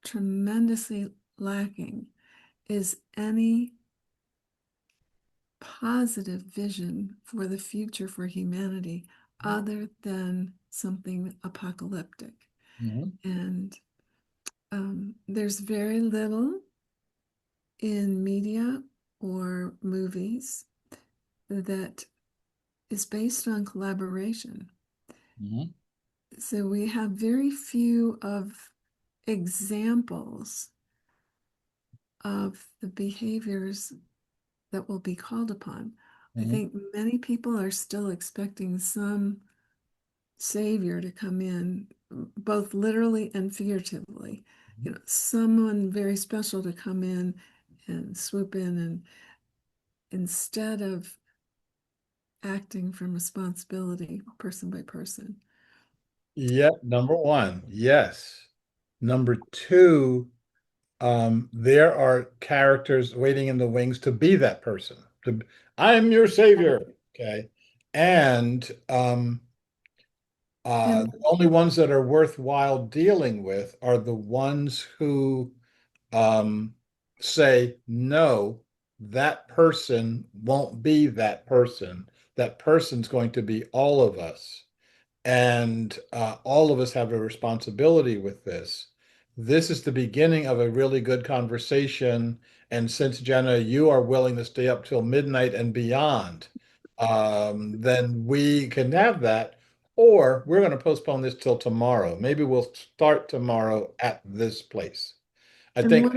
tremendously lacking is any positive vision for the future for humanity other than something apocalyptic. Mhm. And there's very little in media or movies that is based on collaboration. Mhm. So we have very few of examples of the behaviors that will be called upon. I Mhm. think many people are still expecting some savior to come in, both literally and figuratively. You know, someone very special to come in and swoop in, and instead of acting from responsibility person by person. Yeah, number one, yes. Number two, there are characters waiting in the wings to be that person. I'm your savior. Okay. And And the only ones that are worthwhile dealing with are the ones who um, say, no, that person won't be that person. That person's going to be all of us. And all of us have a responsibility with this. This is the beginning of a really good conversation. And since Jenna, you are willing to stay up till midnight and beyond, then we can have that. Or we're going to postpone this till tomorrow. Maybe we'll start tomorrow at this place. I and think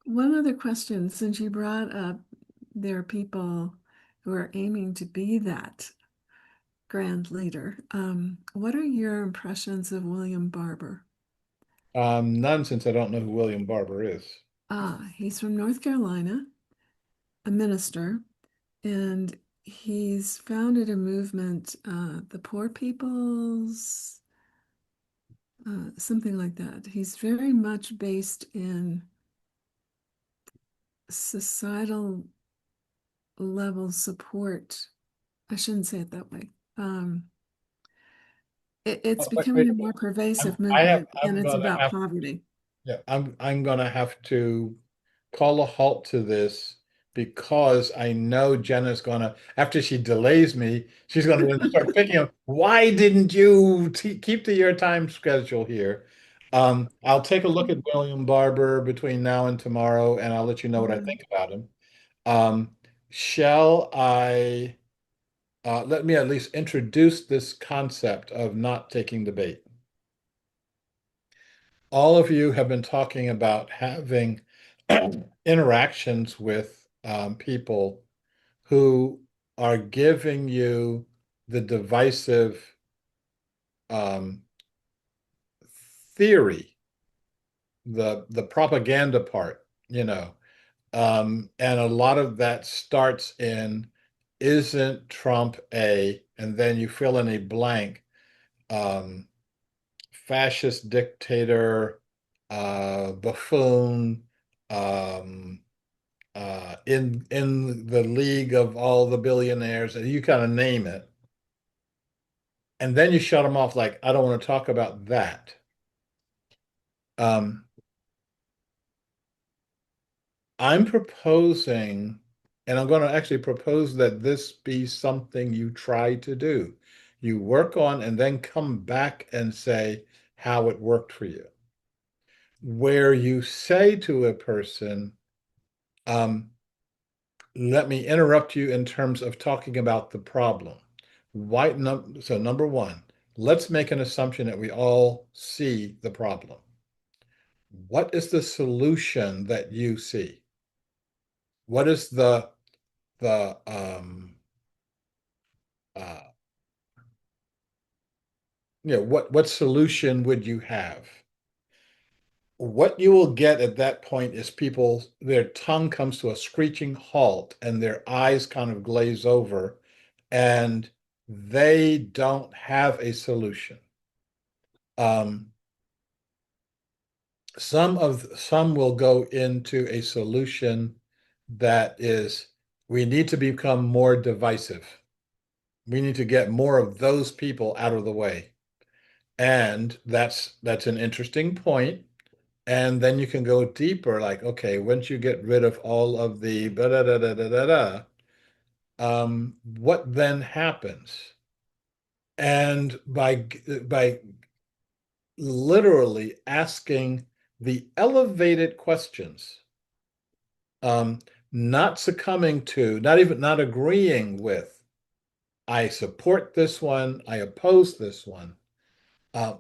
one other question, since you brought up there are people who are aiming to be that grand leader. What are your impressions of William Barber? none, since I don't know who William Barber is. He's from North Carolina, a minister, and he's founded a movement, the Poor People's, something like that. He's very much based in societal level support. I shouldn't say it that way. It's Wait, becoming a more pervasive I'm movement, and it's gonna about have poverty. Yeah, I'm gonna have to call a halt to this because I know Jenna's gonna, after she delays me, she's gonna then start picking up. Why didn't you keep to your time schedule here? I'll take a look at William Barber between now and tomorrow, and I'll let you know what I Mhm. think about him. Um, shall I, let me at least introduce this concept of not taking the bait. All of you have been talking about having interactions with people who are giving you the divisive um, theory, the propaganda part, and a lot of that starts in, isn't Trump a, and then you fill in a blank, um, fascist dictator, buffoon, um, in the league of all the billionaires, and you kind of name it, and then you shut them off like, I don't want to talk about that. Um, I'm proposing, and I'm going to actually propose that this be something you try to do. You work on and then come back and say how it worked for you. Where you say to a person, um, let me interrupt you in terms of talking about the problem. So number one, let's make an assumption that we all see the problem. What is the solution that you see? What is the uh what solution would you have? What you will get at that point is people, their tongue comes to a screeching halt and their eyes kind of glaze over, and they don't have a solution. Um, some will go into a solution that is, we need to become more divisive. We need to get more of those people out of the way. And that's an interesting point. And then you can go deeper, like, okay, once you get rid of all of the da da da da da da, what then happens? And by literally asking the elevated questions, um, not succumbing to, not agreeing with, I support this one, I oppose this one.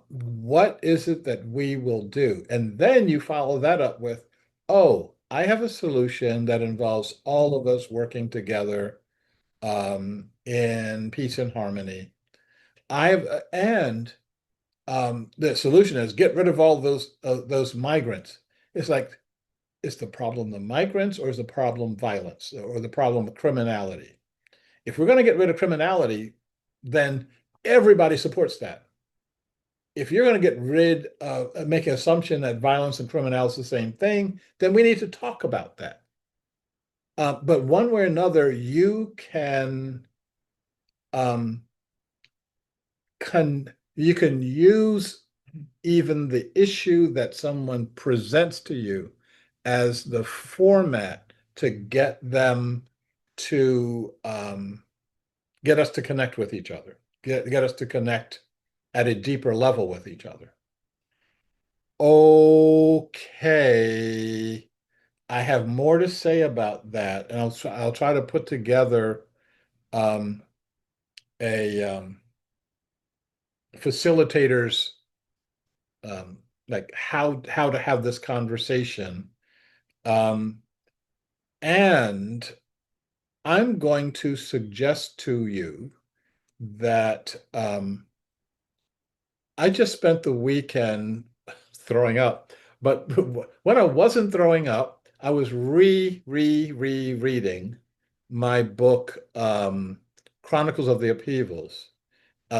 What is it that we will do? And then you follow that up with, oh, I have a solution that involves all of us working together in peace and harmony. I've and the solution is get rid of all those migrants. It's like, is the problem the migrants or is the problem violence or the problem criminality? If we're going to get rid of criminality, then everybody supports that. If you're going to get rid of, make an assumption that violence and criminality is the same thing, then we need to talk about that. But one way or another, um, you can use even the issue that someone presents to you as the format to get them to get us to connect with each other, get us to connect at a deeper level with each other. Okay, I have more to say about that, and I'll try to put together um, a facilitators like how to have this conversation. Um, and I'm going to suggest to you that I just spent the weekend throwing up, but when I wasn't throwing up, I was reading my book, Chronicles of the Upheavals.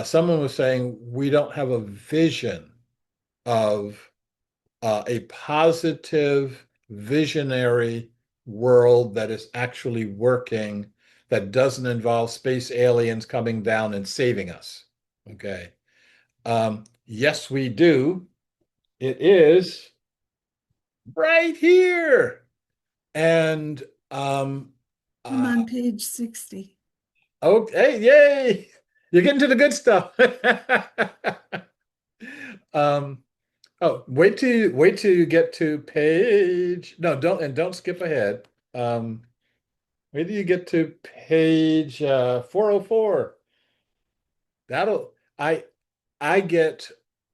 Someone was saying we don't have a vision of a positive, visionary world that is actually working, that doesn't involve space aliens coming down and saving us. Okay. Yes, we do. It is right here. And I'm uh, on page 60. okay, yay! You're getting to the good stuff. um, Oh, wait till you get to page. No, don't skip ahead. Wait till you get to page 404. That'll I I get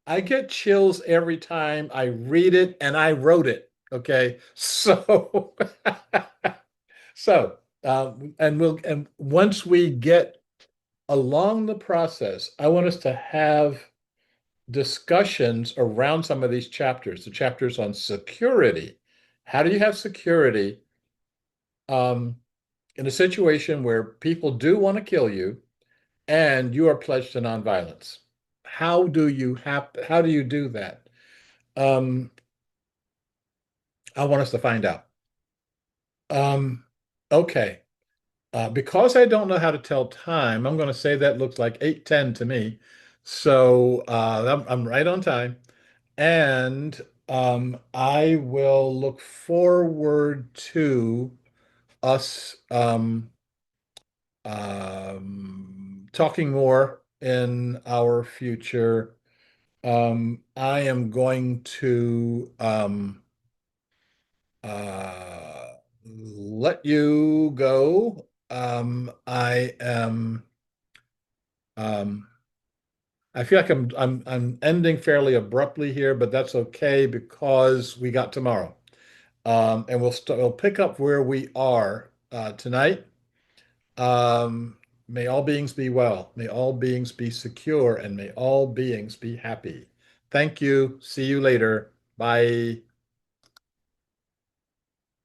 I get chills every time I read it and I wrote it. Okay. So so and once we get along the process, I want us to have discussions around some of these chapters, the chapters on security. How do you have security um, in a situation where people do want to kill you and you are pledged to nonviolence? How do you do that? Um, I want us to find out. Um, okay. Because I don't know how to tell time, I'm going to say that looks like 8:10 to me. So I'm right on time. And I will look forward to us talking more in our future. I am going to let you go. Um, I feel like I'm ending fairly abruptly here, but that's okay because we got tomorrow. And we'll pick up where we are tonight. Um, may all beings be well. May all beings be secure, and may all beings be happy. Thank you. See you later. Bye.